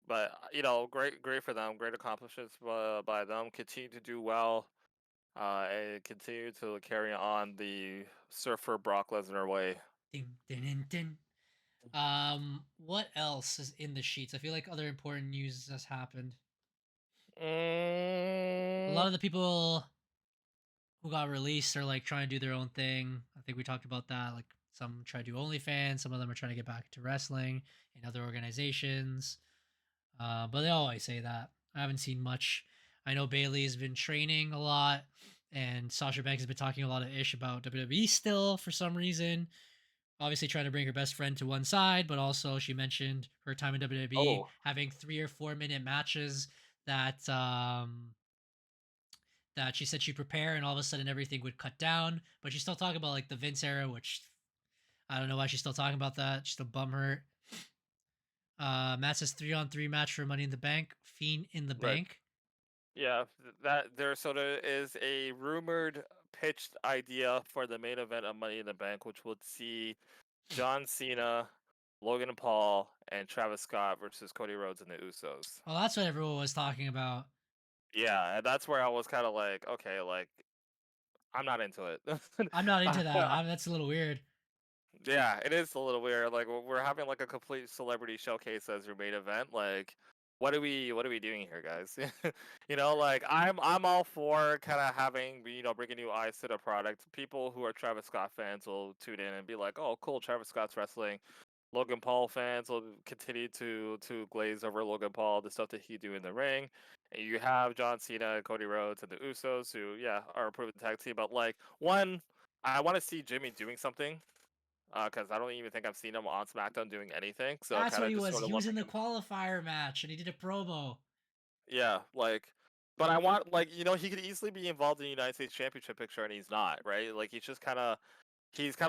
But great for them. Great accomplishments by them. Continue to do well. And continue to carry on the Surfer Brock Lesnar way. Ding, ding, ding, ding. What else is in the sheets? I feel like other important news has happened. A lot Mm, of the people who got released are like trying to do their own thing. I think we talked about that. Like some try to do OnlyFans, some of them are trying to get back to wrestling in other organizations. But they always say that. I haven't seen much. I know Bailey has been training a lot, and Sasha Banks has been talking a lot of ish about WWE still for some reason. Obviously, trying to bring her best friend to one side, but also she mentioned her time in WWE oh, having 3 or 4 minute matches that that she said she'd prepare, and all of a sudden everything would cut down. But she's still talking about like the Vince era, which I don't know why she's still talking about that. She's still bum hurt. Matt says 3-on-3 match for Money in the Bank. Fiend in the right. Bank. Yeah, that there sort of is a rumored pitched idea for the main event of Money in the Bank, which would see John Cena, Logan Paul, and Travis Scott versus Cody Rhodes and the Usos. Oh, that's what everyone was talking about. Yeah, and that's where I was kind of like, okay, like I'm not into it. I'm not into that. That's a little weird. Yeah, it is a little weird. Like we're having like a complete celebrity showcase as your main event. Like, what are we doing here, guys? Like I'm all for kind of having bringing new eyes to the product. People who are Travis Scott fans will tune in and be like, oh, cool, Travis Scott's wrestling. Logan Paul fans will continue to glaze over Logan Paul, the stuff that he do in the ring. And you have John Cena, Cody Rhodes, and the Usos, who are a proven tag team. But like one, I want to see Jimmy doing something because I don't even think I've seen him on SmackDown doing anything. So That's kind what of he just was. sort of He was lumping in the him. qualifier match, and he did a promo. Yeah, like, but I want like he could easily be involved in the United States Championship picture, and he's not, right? Like he's kind of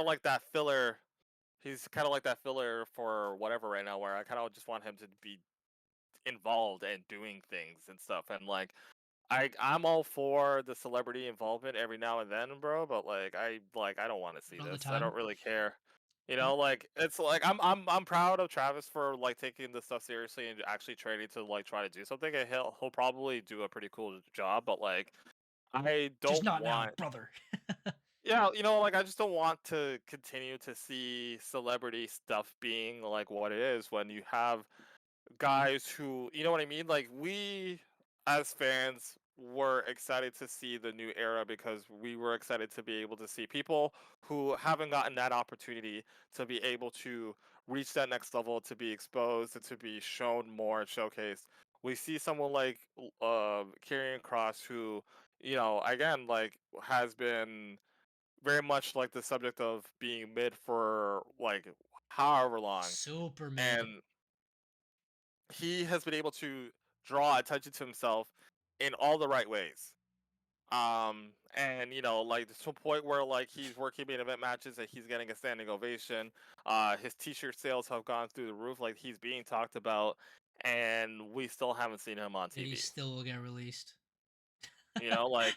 like that filler. he's kind of like that filler for whatever right now, where I kind of just want him to be involved and doing things and stuff. And like I'm all for the celebrity involvement every now and then, bro. But I don't want to see Not all the this. I time. don't really care. You Yeah. know, like it's like I'm proud of Travis for like taking this stuff seriously and actually training to like try to do something. And he'll probably do a pretty cool job. But like I Just don't not now, want. brother. Yeah, you know, like I just don't want to continue to see celebrity stuff being like what it is when you have guys who, you know what I mean? Like we as fans were excited to see the new era because we were excited to be able to see people who haven't gotten that opportunity to be able to reach that next level, to be exposed and to be shown more and showcased. We see someone like Karrion Cross who, you know, again like has been very much like the subject of being mid for like however long, Super mid. and he has been able to draw attention to himself in all the right ways. And you know, like to a point where like he's working main event matches and he's getting a standing ovation. His T-shirt sales have gone through the roof. Like he's being talked about, and we still haven't seen him on And he TV. still will get released. You know, like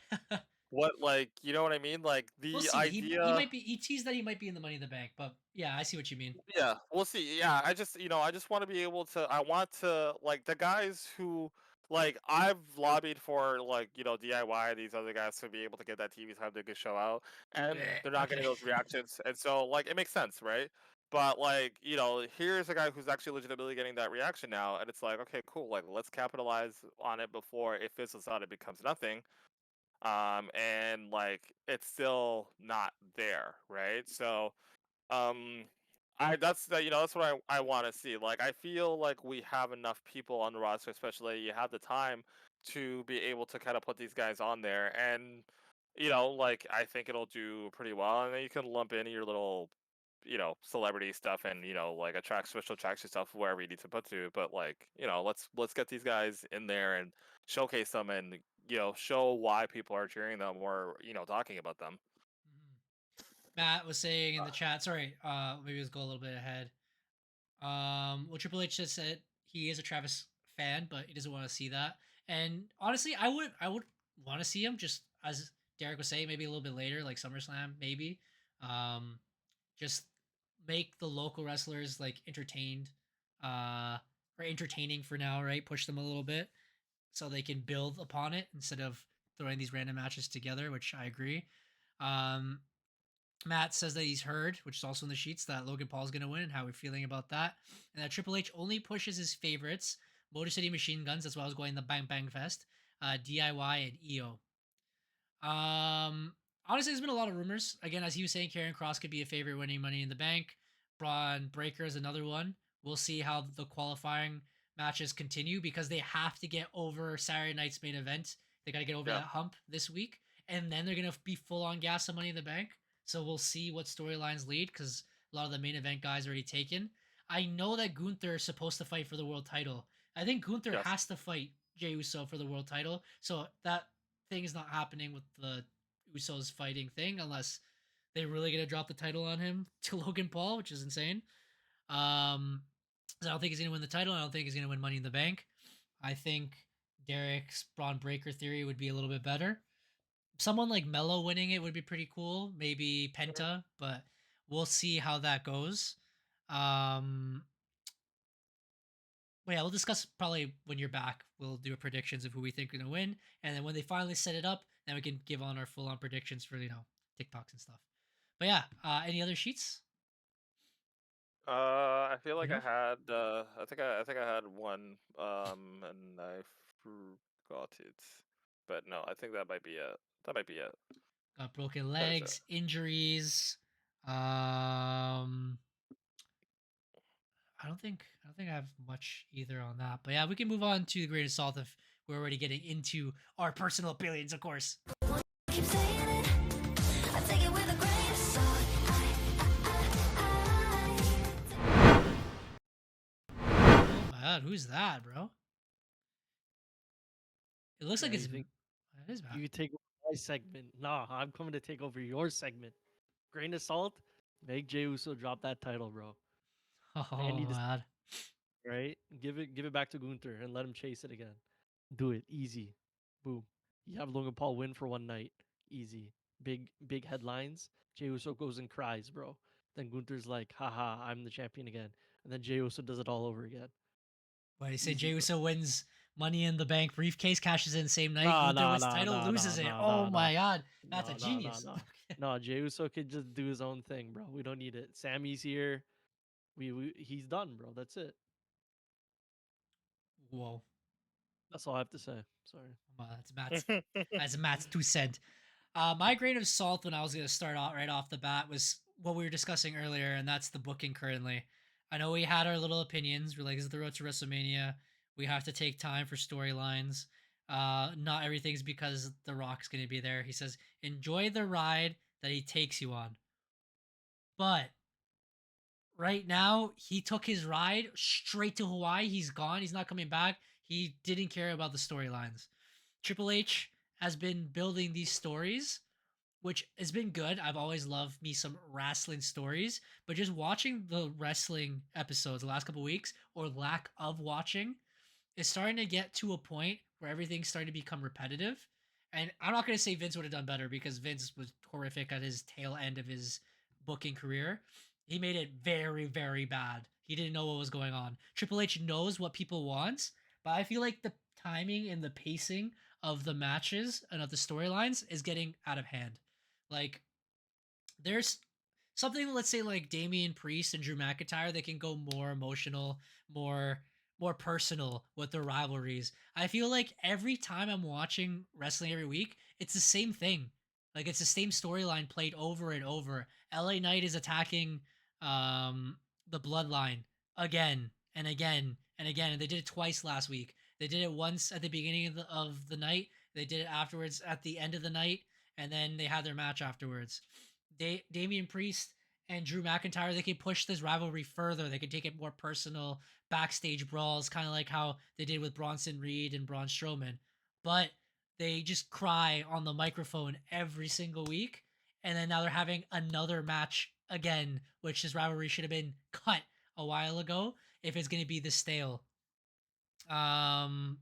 what, like you know what I mean? Like We'll the see. He idea. might be. He teased that he might be in the Money in the Bank, but yeah, I see what you mean. Yeah, we'll see. Yeah, I just, you know, I just want to be able to. I want to like the guys who like I've lobbied for like you know DIY these other guys to be able to get that TV time to get show out, and they're not Okay. getting those reactions, and so like it makes sense, right? But like you know, here's a guy who's actually legitimately getting that reaction now, and it's like okay, cool, like let's capitalize on it before it fizzles out, it becomes nothing. And like it's still not there, right? So um, I that's the you know that's what I want to see. Like I feel like we have enough people on the roster, especially you have the time to be able to kind of put these guys on there, and you know like I think it'll do pretty well, and then you can lump in your little you know celebrity stuff and you know like attract special attraction stuff wherever you need to put to. But like you know let's get these guys in there and showcase them and you know show why people are cheering them or you know talking about them. Mhm. Matt was saying in the chat. Sorry, maybe let's go a little bit ahead. Well, Triple H just said he is a Travis fan, but he doesn't want to see that. And honestly, I would want to see him just as Derek was saying, maybe a little bit later, like SummerSlam, maybe. Um, just make the local wrestlers like entertained, uh, or entertaining for now, right? Push them a little bit so they can build upon it instead of throwing these random matches together, which I agree. Um, Matt says that he's heard, which is also in the sheets, that Logan Paul's going to win and how we're feeling about that. And that Triple H only pushes his favorites, Motor City Machine Guns, that's why I was going the Bang Bang Fest, DIY, and EO. Um, Honestly, there's been a lot of rumors. Again, as he was saying, Karrion Cross could be a favorite winning Money in the Bank. Braun Breaker is another one. We'll see how the qualifying matches continue because they have to get over Saturday night's main event. They got to get over Yeah, that hump this week, and then they're gonna be full on gas on Money in the Bank. So we'll see what storylines lead because a lot of the main event guys are already taken. I know that Gunther is supposed to fight for the world title. I think Gunther yes. has to fight Jey Uso for the world title. So that thing is not happening with the Usos fighting thing unless they're really gonna drop the title on him to Logan Paul, which is insane. Um, so I don't think he's gonna win the title. I don't think he's gonna win Money in the Bank. I think Derek's Braun Breaker theory would be a little bit better. Someone like Mello winning it would be pretty cool. Maybe Penta, but we'll see how that goes. Um, but yeah, we'll discuss probably when you're back. We'll do predictions of who we think are gonna win, and then when they finally set it up, then we can give on our full on predictions for TikToks and stuff. But yeah, any other sheets I feel you like I have? had I think I had one and I forgot it. But no, I think that might be it. That might be it. Got broken That is it. legs, injuries. I don't think I have much either on that. But yeah, we can move on to the Great Assault if we're already getting into our personal opinions, of course. Keep saying it. I take it with a grain of salt. Oh my god, who's that, bro? It looks Yeah, like you it's think it is bad. you take over my segment? Nah, I'm coming to take over your segment. Grain of salt. Make Jey Uso drop that title, bro. Oh Andy, man. right? Give it back to Gunther and let him chase it again. Do it easy. Boom. You have Logan Paul win for one night. Easy. Big headlines. Jey Uso goes and cries, bro. Then Gunther's like, haha, I'm the champion again. And then Jey Uso does it all over again. What you say? Easy, Jey bro. Uso wins Money in the Bank briefcase, cashes in same night. Nah, Gunther nah, wins the nah, title, nah, nah, loses it. nah, Oh nah, nah. my god, that's a No, no, no, genius. no. No, Jey Uso could just do his own thing, bro. We don't need it. Sammy's here. He's done, bro. That's it. Whoa, That's all I have to say. Sorry. that's Matt's 2 cent. My grain of salt when I was going to start out right off the bat was what we were discussing earlier, and that's the booking currently. I know we had our little opinions. We're like, this is the road to WrestleMania. We have to take time for storylines. Not everything's because The Rock's going to be there. He says, enjoy the ride that he takes you on. But right now, he took his ride straight to Hawaii. He's gone. He's not coming back. He didn't care about the storylines. Triple H has been building these stories, which has been good. I've always loved me some wrestling stories, but just watching the wrestling episodes the last couple weeks or lack of watching is starting to get to a point where everything's starting to become repetitive. And I'm not going to say Vince would have done better because Vince was horrific at his tail end of his booking career. He made it very, very bad. He didn't know what was going on. Triple H knows what people want, but I feel like the timing and the pacing of the matches and of the storylines is getting out of hand. Like, there's something, let's say, like Damian Priest and Drew McIntyre, they can go more emotional, more personal with their rivalries. I feel like every time I'm watching wrestling every week, it's the same thing. Like, it's the same storyline played over and over. LA Knight is attacking um the bloodline again and again and again. And they did it twice last week. They did it once at the beginning of the night. They did it afterwards at the end of the night, and then they had their match afterwards. Damian Priest and Drew McIntyre, they can push this rivalry further. They can take it more personal, backstage brawls, kind of like how they did with Bronson Reed and Braun Strowman. But they just cry on the microphone every single week. And then now they're having another match again, which this rivalry should have been cut a while ago if it's going to be this stale. Um,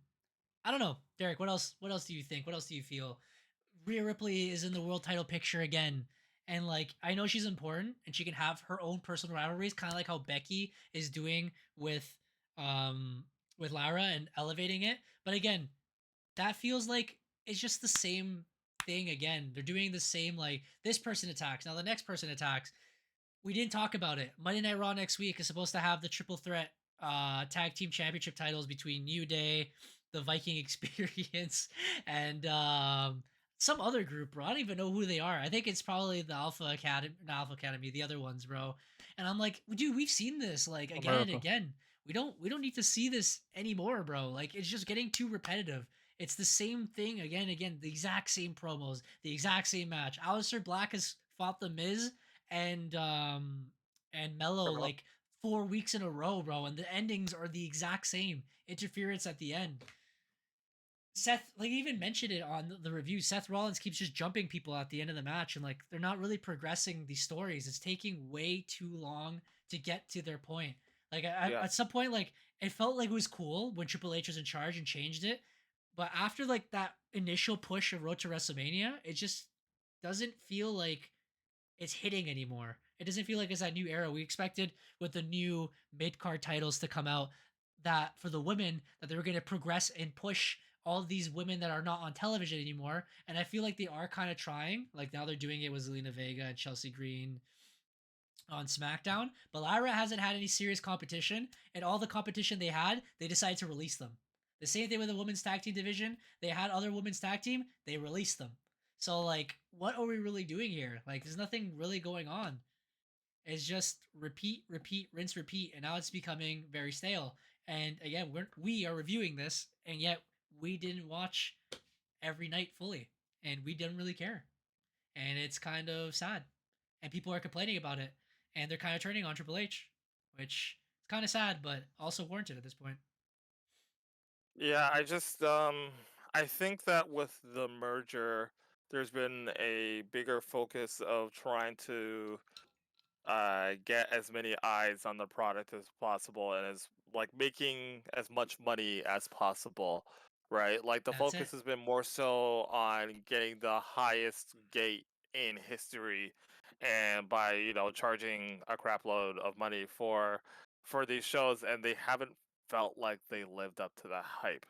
I don't know, Derek. What else? What else do you think? What else do you feel? Rhea Ripley is in the world title picture again. And like, I know she's important and she can have her own personal rivalries, kind of like how Becky is doing um with Lara and elevating it. But again, that feels like it's just the same thing again. They're doing the same, like, this person attacks, now the next person attacks. We didn't talk about it. Monday Night Raw next week is supposed to have the triple threat tag team championship titles between New Day, the Viking Experience, and some other group, bro. I don't even know who they are. I think it's probably the Alpha Academy, not Alpha Academy, the other ones, bro. And I'm like, dude, we've seen this like again and America. again. We don't need to see this anymore, bro. Like, it's just getting too repetitive. It's the same thing again and again, the exact same promos, the exact same match. Aleister Black has fought the Miz and Mello Criminal. like 4 weeks in a row, bro, and the endings are the exact same. Interference at the end. Seth, like, even mentioned it on the review. Seth Rollins keeps just jumping people at the end of the match, and like, they're not really progressing these stories. It's taking way too long to get to their point. Like, Yeah. at some point, like, it felt like it was cool when Triple H was in charge and changed it, but after like that initial push of Road to WrestleMania, it just doesn't feel like it's hitting anymore. It doesn't feel like it's that new era we expected with the new mid card titles to come out. That for the women, that they were going to progress and push all of these women that are not on television anymore. And I feel like they are kind of trying. Like, now they're doing it with Zelina Vega and Chelsea Green on SmackDown. But Lyra hasn't had any serious competition, and all the competition they had, they decided to release them. The same thing with the women's tag team division. They had other women's tag team, they released them. So like, what are we really doing here? Like, there's nothing really going on. It's just repeat, repeat, rinse, repeat, and now it's becoming very stale. And again, we are reviewing this, and yet we didn't watch every night fully, and we didn't really care, and it's kind of sad. And people are complaining about it, and they're kind of turning on Triple H, which is kind of sad, but also warranted at this point. Yeah, I think that with the merger, there's been a bigger focus of trying to get as many eyes on the product as possible and as like making as much money as possible, right? Like the That's focus it. has been more so on getting the highest gate in history, and by charging a crap load of money for these shows, and they haven't felt like they lived up to the hype.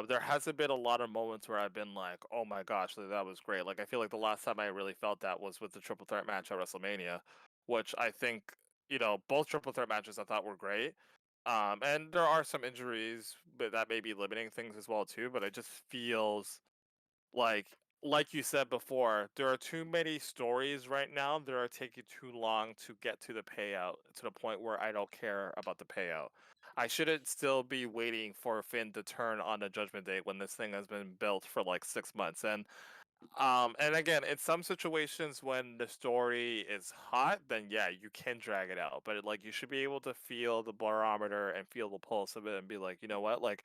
There hasn't been a lot of moments where I've been like, "Oh my gosh, that was great." Like I feel like the last time I really felt that was with the triple threat match at WrestleMania, which I think both triple threat matches I thought were great. And there are some injuries, but that may be limiting things as well too. But it just feels like like you said before, there are too many stories right now that are taking too long to get to the payout, to the point where I don't care about the payout. I shouldn't still be waiting for Finn to turn on the Judgment Day when this thing has been built for like 6 months. And again, in some situations when the story is hot, then yeah, you can drag it out. But like you should be able to feel the barometer and feel the pulse of it and be like, you know what, like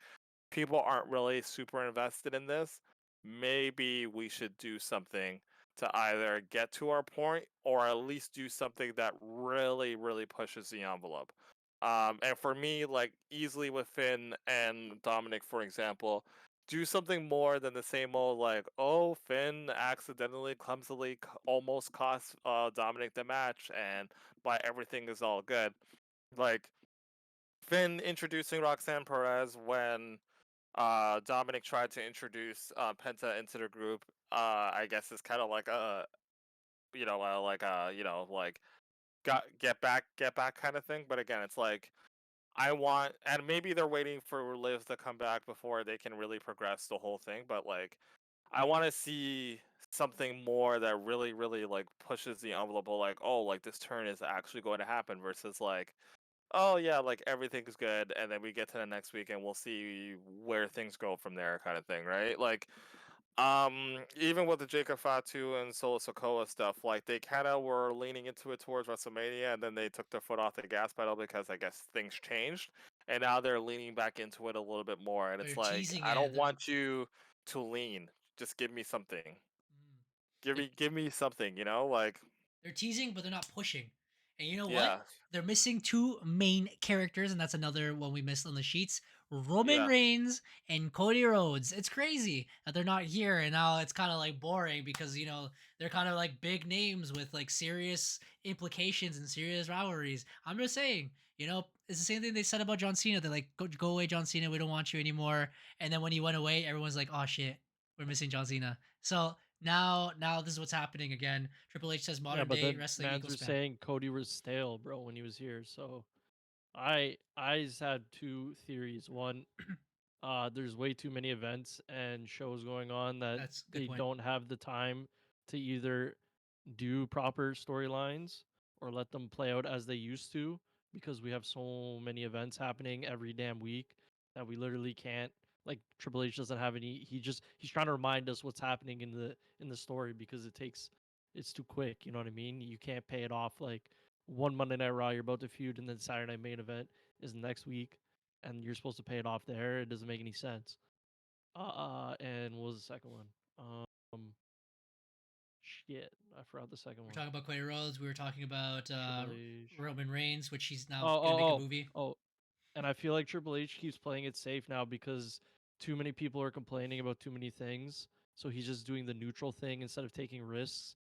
people aren't really super invested in this. Maybe we should do something to either get to our point or at least do something that really, really pushes the envelope. And for me, like easily with Finn and Dominic, for example, do something more than the same old like, oh, Finn accidentally, clumsily, almost cost Dominic the match, and by everything is all good. Like Finn introducing Roxanne Perez when Dominic tried to introduce Penta into the group. I guess it's kind of like a like got get back kind of thing. But again, it's like I want, and maybe they're waiting for Liv to come back before they can really progress the whole thing. But like I want to see something more that really, really like pushes the envelope. Like, oh, like this turn is actually going to happen versus like, oh yeah, like everything's good, and then we get to the next week and we'll see where things go from there, kind of thing, right? Like, even with the Jacob Fatu and Solo Sokoa stuff, like they kind of were leaning into it towards WrestleMania, and then they took their foot off the gas pedal because I guess things changed, and now they're leaning back into it a little bit more. And They're it's like, teasing I it. don't want you to lean, just give me something, Mm. They're, give me something, like, they're teasing, but they're not pushing. And you know what? yeah, They're missing two main characters, and that's another one we missed on the sheets. Roman yeah. Reigns and Cody Rhodes. It's crazy that they're not here, and now it's kind of like boring because they're kind of like big names with like serious implications and serious rivalries. I'm just saying, it's the same thing they said about John Cena. They're like, go away, John Cena. We don't want you anymore. And then when he went away, everyone's like, oh shit, we're missing John Cena. So now this is what's happening again. Triple H says Yeah, modern but day then wrestling mans equals were spam. saying Cody was stale, bro, when he was here. So I just had two theories. One, there's way too many events and shows going on that That's a good they point. don't have the time to either do proper storylines or let them play out as they used to, because we have so many events happening every damn week that we literally can't, like, Triple H doesn't have any. He's trying to remind us what's happening in the story because it's too quick, you know what I mean? You can't pay it off like one Monday Night Raw, you're about to feud, and then Saturday Night Main Event is next week and you're supposed to pay it off there. It doesn't make any sense. And what was the second one? Um, shit, I forgot the second We're one. talking about Cody Rhodes. We were talking about Triple H. Roman Reigns, which he's Oh, now gonna make a oh, movie. oh, oh. And I feel like Triple H keeps playing it safe now because too many people are complaining about too many things. So he's just doing the neutral thing instead of taking risks,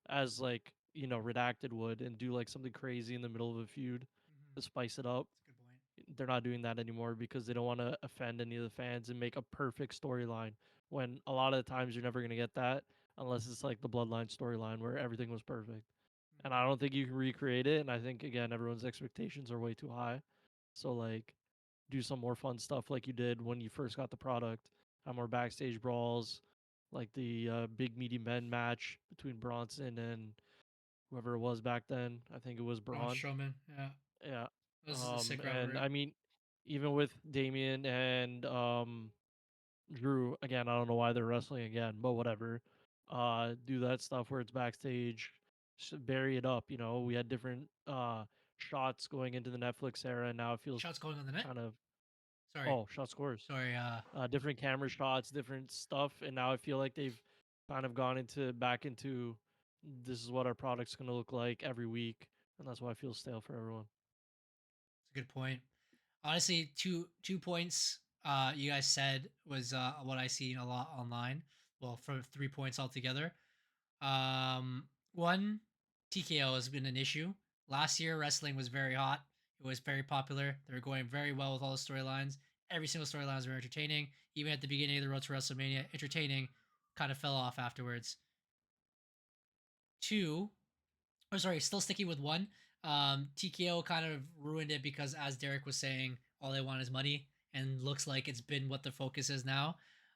as like Redacted would, and do like something crazy in the middle of a feud Mm-hmm. to spice it up. That's a good point. They're not doing that anymore because they don't want to offend any of the fans and make a perfect storyline, when a lot of the times you're never going to get that unless it's like the bloodline storyline where everything was perfect. And I don't think you can recreate it, and I think again everyone's expectations are way too high. So like do some more fun stuff like you did when you first got the product. Have more backstage brawls, like the big meaty men match between Bronson and whoever it was back then. I think it was Braun Braun. Strowman. Yeah, Yeah. this is a sick And rivalry. I mean, even with Damien and Drew, again, I don't know why they're wrestling again, but whatever. Do that stuff where it's backstage, bury it up. We had different shots going into the Netflix era, and now it feels Shots going on the net. kind of, Sorry, oh, shot scores. sorry. Different camera shots, different stuff, and now I feel like they've kind of gone into back into this is what our product's going to look like every week, and that's why I feel stale for everyone. It's a good point. Honestly, two points you guys said was what I see a lot online. Well, for 3 points altogether. One, TKO has been an issue. Last year, wrestling was very hot. It was very popular. They were going very well with all the storylines. Every single storyline was very entertaining. Even at the beginning of the road to WrestleMania, entertaining, kind of fell off afterwards. Two, or sorry, still sticking with one. TKO kind of ruined it because, as Derek was saying, all they want is money, and looks like it's been what the focus is now.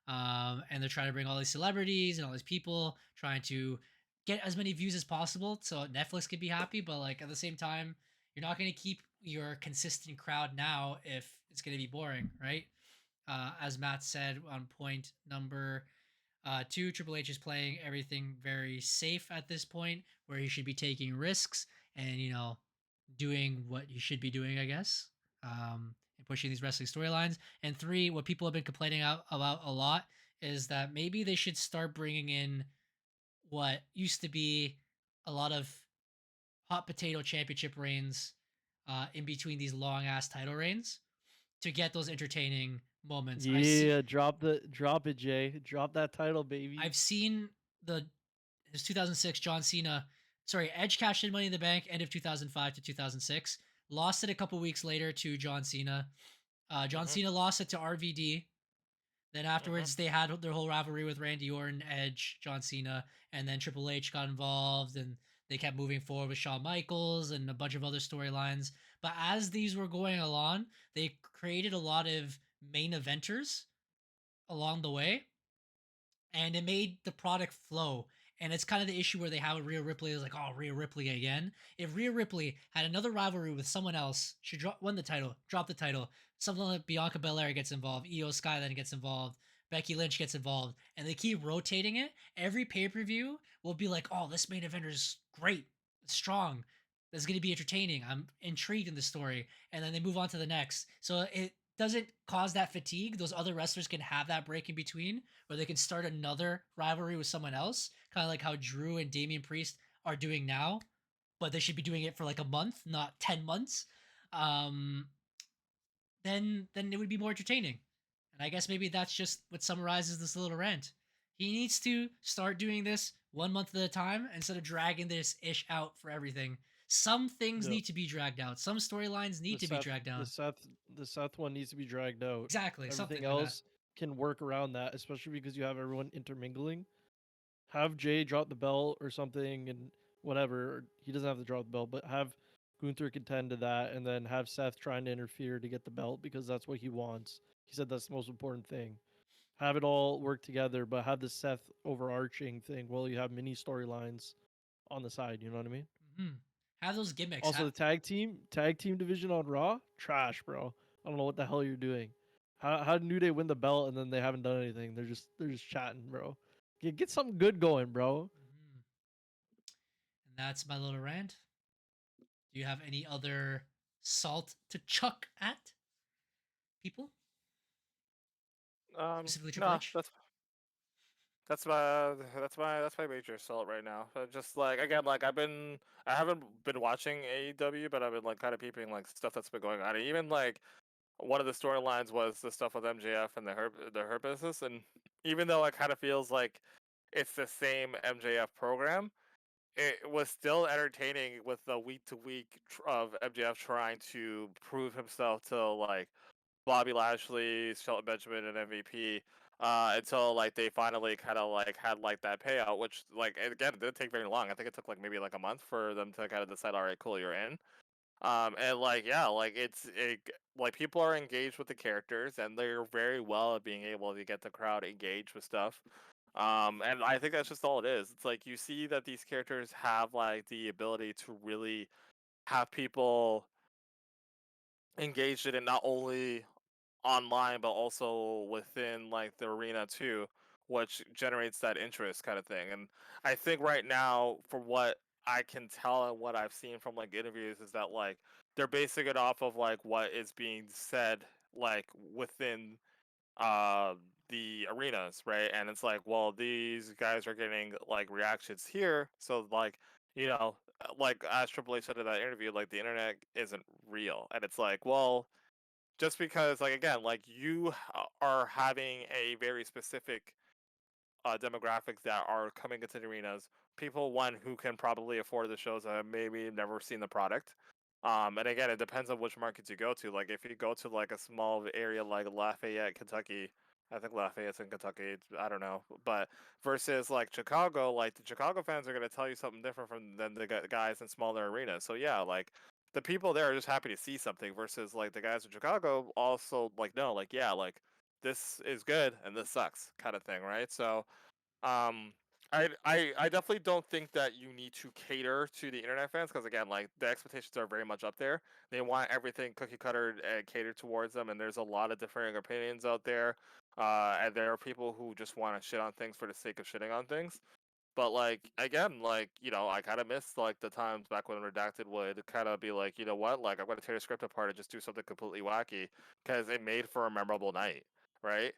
And they're trying to bring all these celebrities and all these people, trying to get as many views as possible so Netflix can be happy. But like at the same time, you're not going to keep your consistent crowd now if it's going to be boring, right? As Matt said on point number two, Triple H is playing everything very safe at this point, where he should be taking risks and doing what he should be doing, I guess, and pushing these wrestling storylines. And three, what people have been complaining about a lot is that maybe they should start bringing in what used to be a lot of hot potato championship reigns in between these long ass title reigns to get those entertaining moments. Yeah, drop it, Jay. Drop that title, baby. I've seen his 2006 John Cena, sorry, Edge cashed in Money in the Bank end of 2005 to 2006. Lost it a couple weeks later to John Cena. John Cena lost it to RVD. Then afterwards, they had their whole rivalry with Randy Orton, Edge, John Cena, and then Triple H got involved, and they kept moving forward with Shawn Michaels and a bunch of other storylines. But as these were going along, they created a lot of main eventers along the way, and it made the product flow. And it's kind of the issue where they have with Rhea Ripley is like, oh, Rhea Ripley again. If Rhea Ripley had another rivalry with someone else, she won the title, drop the title. Something like Bianca Belair gets involved, Io Sky then gets involved, Becky Lynch gets involved, and they keep rotating it. Every pay per view will be like, oh, this main eventer is great, it's strong, it's going to be entertaining. I'm intrigued in the story, and then they move on to the next. So it doesn't cause that fatigue. Those other wrestlers can have that break in between where they can start another rivalry with someone else, kind of like how Drew and Damian Priest are doing now, but they should be doing it for like a month, not 10 months. Um, then it would be more entertaining. And I guess maybe that's just what summarizes this little rant. He needs to start doing this 1 month at a time instead of dragging this ish out for everything. Some things Yep. need to be dragged out. Some storylines need to be dragged out. The Seth one needs to be dragged out. Exactly. Everything Something else can work around that, especially because you have everyone intermingling. Have Jay drop the belt or something, and whatever. He doesn't have to drop the belt, but have Gunther contend to that, and then have Seth trying to interfere to get the belt because that's what he wants. He said that's the most important thing. Have it all work together, but have the Seth overarching thing while you have mini storylines on the side. You know what I mean? Mm-hmm. Have those gimmicks. Also, the tag team division on Raw, trash, bro. I don't know what the hell you're doing. How did New Day win the belt and then they haven't done anything? They're just chatting, bro. Get something good going, bro. Mm-hmm. And that's my little rant. Do you have any other salt to chuck at people? Specifically Triple No, H? that's my major assault right now. Just like again, like I haven't been watching AEW, but I've been like kind of peeping like stuff that's been going on. And even like one of the storylines was the stuff with MJF and the Hurt Business, and even though it kind of feels like it's the same MJF program, it was still entertaining with the week to week of MJF trying to prove himself to like Bobby Lashley, Shelton Benjamin, and MVP. Until like they finally kind of like had like that payout, which like again it didn't take very long. I think it took like maybe like a month for them to kind of decide, all right, cool, you're in. And like yeah, like like people are engaged with the characters, and they're very well at being able to get the crowd engaged with stuff. And I think that's just all it is. It's like you see that these characters have like the ability to really have people engaged in it, not only online but also within like the arena too, which generates that interest kind of thing. And I think right now, for what I can tell and what I've seen from like interviews, is that like they're basing it off of like what is being said like within uh the arenas, right? And it's like, well, these guys are getting like reactions here, so like like as Triple H said in that interview, like the internet isn't real, and it's like, well, just because, like, again, like you are having a very specific demographics that are coming into the arenas. People, one, who can probably afford the shows and maybe never seen the product. And again, it depends on which markets you go to. Like if you go to like a small area like Lafayette, Kentucky, I think Lafayette's in Kentucky. I don't know, but versus like Chicago, like the Chicago fans are going to tell you something different from than the guys in smaller arenas. So yeah, like the people there are just happy to see something versus like the guys in Chicago also like no, like yeah, like this is good and this sucks kind of thing, right? So um, I definitely don't think that you need to cater to the internet fans because again, like the expectations are very much up there. They want everything cookie cutter and catered towards them, and there's a lot of differing opinions out there. And there are people who just want to shit on things for the sake of shitting on things. But like again, like I kind of miss like the times back when Redacted would kind of be like, you know what, like I'm going to tear the script apart and just do something completely wacky because it made for a memorable night, right?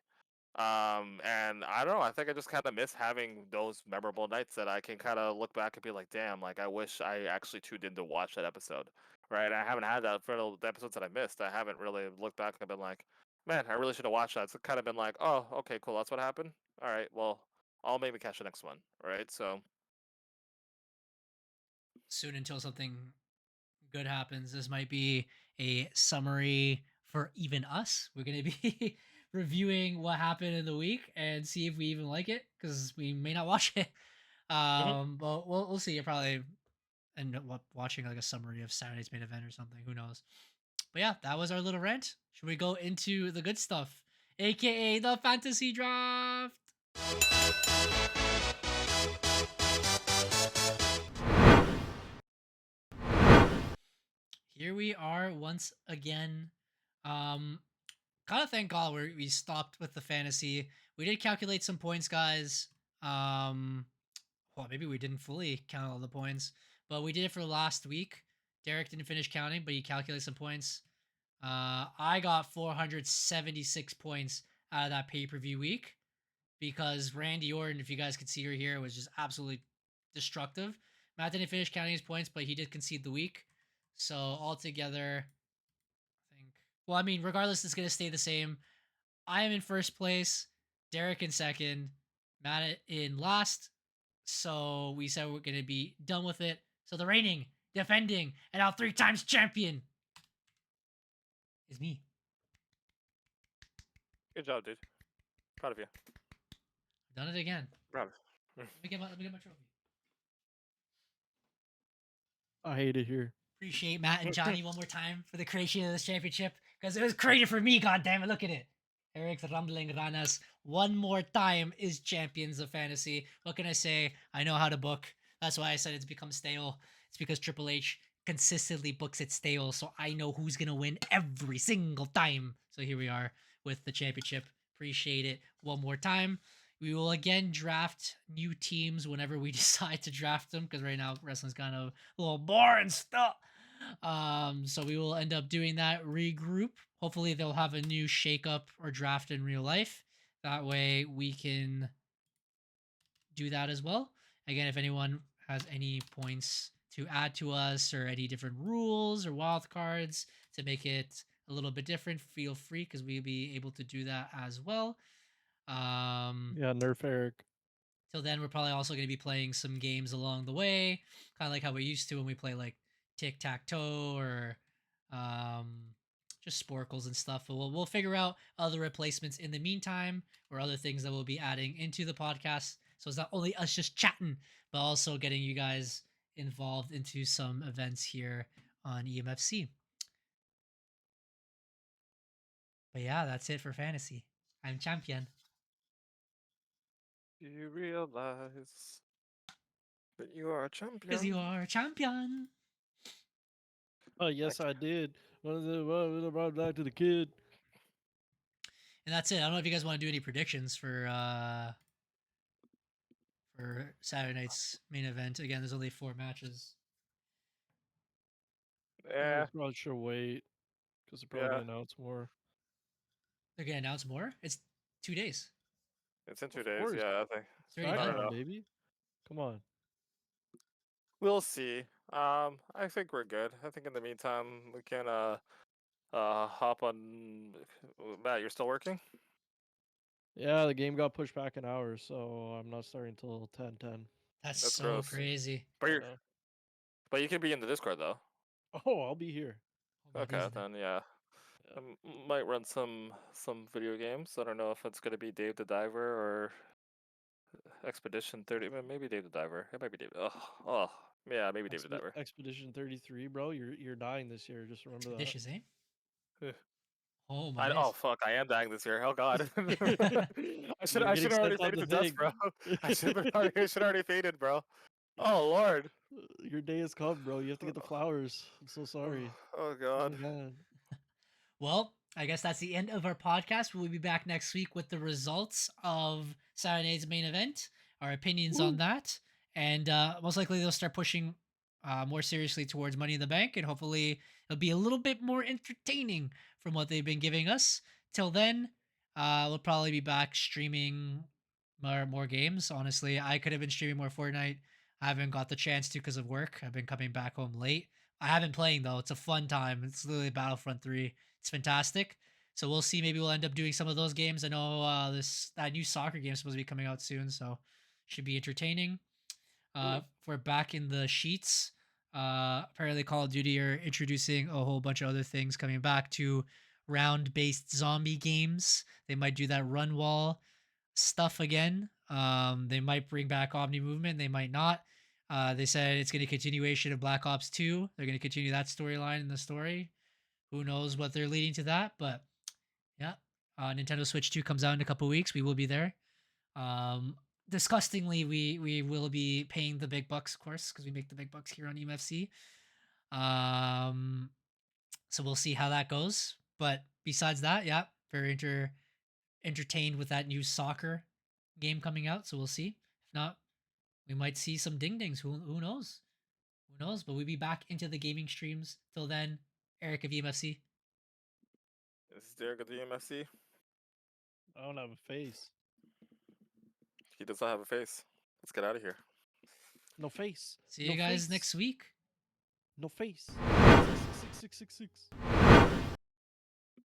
And I don't know. I think I just kind of miss having those memorable nights that I can kind of look back and be like, damn, like I wish I actually tuned in to watch that episode, right? I haven't had that for the episodes that I missed. I haven't really looked back and been like, man, I really should have watched that. It's kind of been like, oh, okay, cool, that's what happened. All right, well, I'll maybe catch the next one, right? So, Soon until something good happens. This might be a summary for even us. We're going to be reviewing what happened in the week and see if we even like it because we may not watch it. But we'll see. You'll probably end up watching like a summary of Saturday's main event or something. Who knows? But yeah, that was our little rant. Should we go into the good stuff, aka the fantasy draft? Here we are once again. Kind of thank God we stopped with the fantasy. We did calculate some points, guys. Well, maybe we didn't fully count all the points, but we did it for last week. Derek didn't finish counting, but he calculated some points. I got 476 points out of that pay per view week because Randy Orton, if you guys could see her here, was just absolutely destructive. Matt didn't finish counting his points, but he did concede the week. So altogether, I think. Well, I mean, regardless, it's gonna stay the same. I am in first place, Derek in second, Matt in last. So we said we're gonna be done with it. So the reigning, defending, and now 3 times champion is me. good job, dude. Proud of you. I've done it again. Proud. Let me get my trophy. I hate it here. Appreciate Matt and Johnny one more time for the creation of this championship because it was created for me. God damn it! Look at it. Eric's rumbling Ranas one more time is champions of fantasy. What can I say? I know how to book. That's why I said it's become stale. It's because Triple H consistently books it stale, so I know who's gonna win every single time. So here we are with the championship. Appreciate it one more time. We will again draft new teams whenever we decide to draft them because right now wrestling's kind of a little boring stuff. So we will end up doing that regroup. Hopefully they'll have a new shakeup or draft in real life. That way we can do that as well. Again, if anyone has any points to add to us or any different rules or wild cards to make it a little bit different, feel free because we'll be able to do that as well. Yeah, nerf Eric. Till then, we're probably also going to be playing some games along the way, kind of like how we used to when we play like tic tac toe or just sporkles and stuff. But we'll figure out other replacements in the meantime or other things that we'll be adding into the podcast. So it's not only us just chatting, but also getting you guys involved into some events here on EMFC. But yeah, that's it for fantasy. I'm champion. Do you realize that you are a champion? Because you are a champion. Oh yes, I did. Brought back to the kid. And that's it. I don't know if you guys want to do any predictions for Saturday night's main event. Again, there's only 4 matches. Yeah, Probably should wait because they're probably Yeah. gonna announce more. They're gonna announce more. It's 2 days. it's in 2 Of days. course. Yeah, I think. It's already I don't done. know. SmackDown, baby. Come on. We'll see. I think we're good. I think in the meantime we can hop on. Matt, you're still working? Yeah, the game got pushed back an hour, so I'm not starting till 10:10. That's That's so gross. crazy. But I you're know. but you can be in the Discord though. Oh, I'll be here. Oh, Okay, he's there. then yeah. Yeah. Might run some video games. I don't know if it's gonna be Dave the Diver or Expedition 30. Maybe Dave the Diver. It might be Dave. Oh, yeah, maybe Dave the Diver. Expedition 33, bro. You're dying this year. Just remember that. Expeditious, eh? Eh. Oh my Oh days. fuck! I am dying this year. Oh god. I should You're I getting should have already sent on faded the to dust, thing. bro. I should already faded, bro. Oh lord. Your day has come, bro. You have to get the flowers. I'm so sorry. Oh Oh god. man. Well, I guess that's the end of our podcast. We'll be back next week with the results of Saturday's main event, our opinions on Woo. that, and most likely they'll start pushing more seriously towards Money in the Bank, and hopefully it'll be a little bit more entertaining from what they've been giving us. Till then, we'll probably be back streaming more games. Honestly, I could have been streaming more Fortnite. I haven't got the chance to because of work. I've been coming back home late. I haven't playing though. It's a fun time. It's literally Battlefront 3. It's fantastic. So we'll see. Maybe we'll end up doing some of those games. I know that new soccer game is supposed to be coming out soon, so should be entertaining. Ooh. We're back in the sheets. Apparently, Call of Duty are introducing a whole bunch of other things coming back to round-based zombie games. They might do that run wall stuff again. They might bring back Omni Movement. They might not. They said it's going to continuation of Black Ops 2. They're going to continue that storyline in the story. Who knows what they're leading to that, but yeah. Nintendo Switch 2 comes out in a couple weeks. We will be there. Disgustingly, we will be paying the big bucks, of course, because we make the big bucks here on EMFC. So we'll see how that goes. But besides that, yeah, very entertained with that new soccer game coming out. So we'll see. If not, we might see some ding dings. Who knows? Who knows? But we'll be back into the gaming streams. Till then, Eric of EMFC. This is Derek at the EMFC. I don't have a face. He does not have a face. Let's get out of here. No face. See no you guys face. next week. No face. 66666.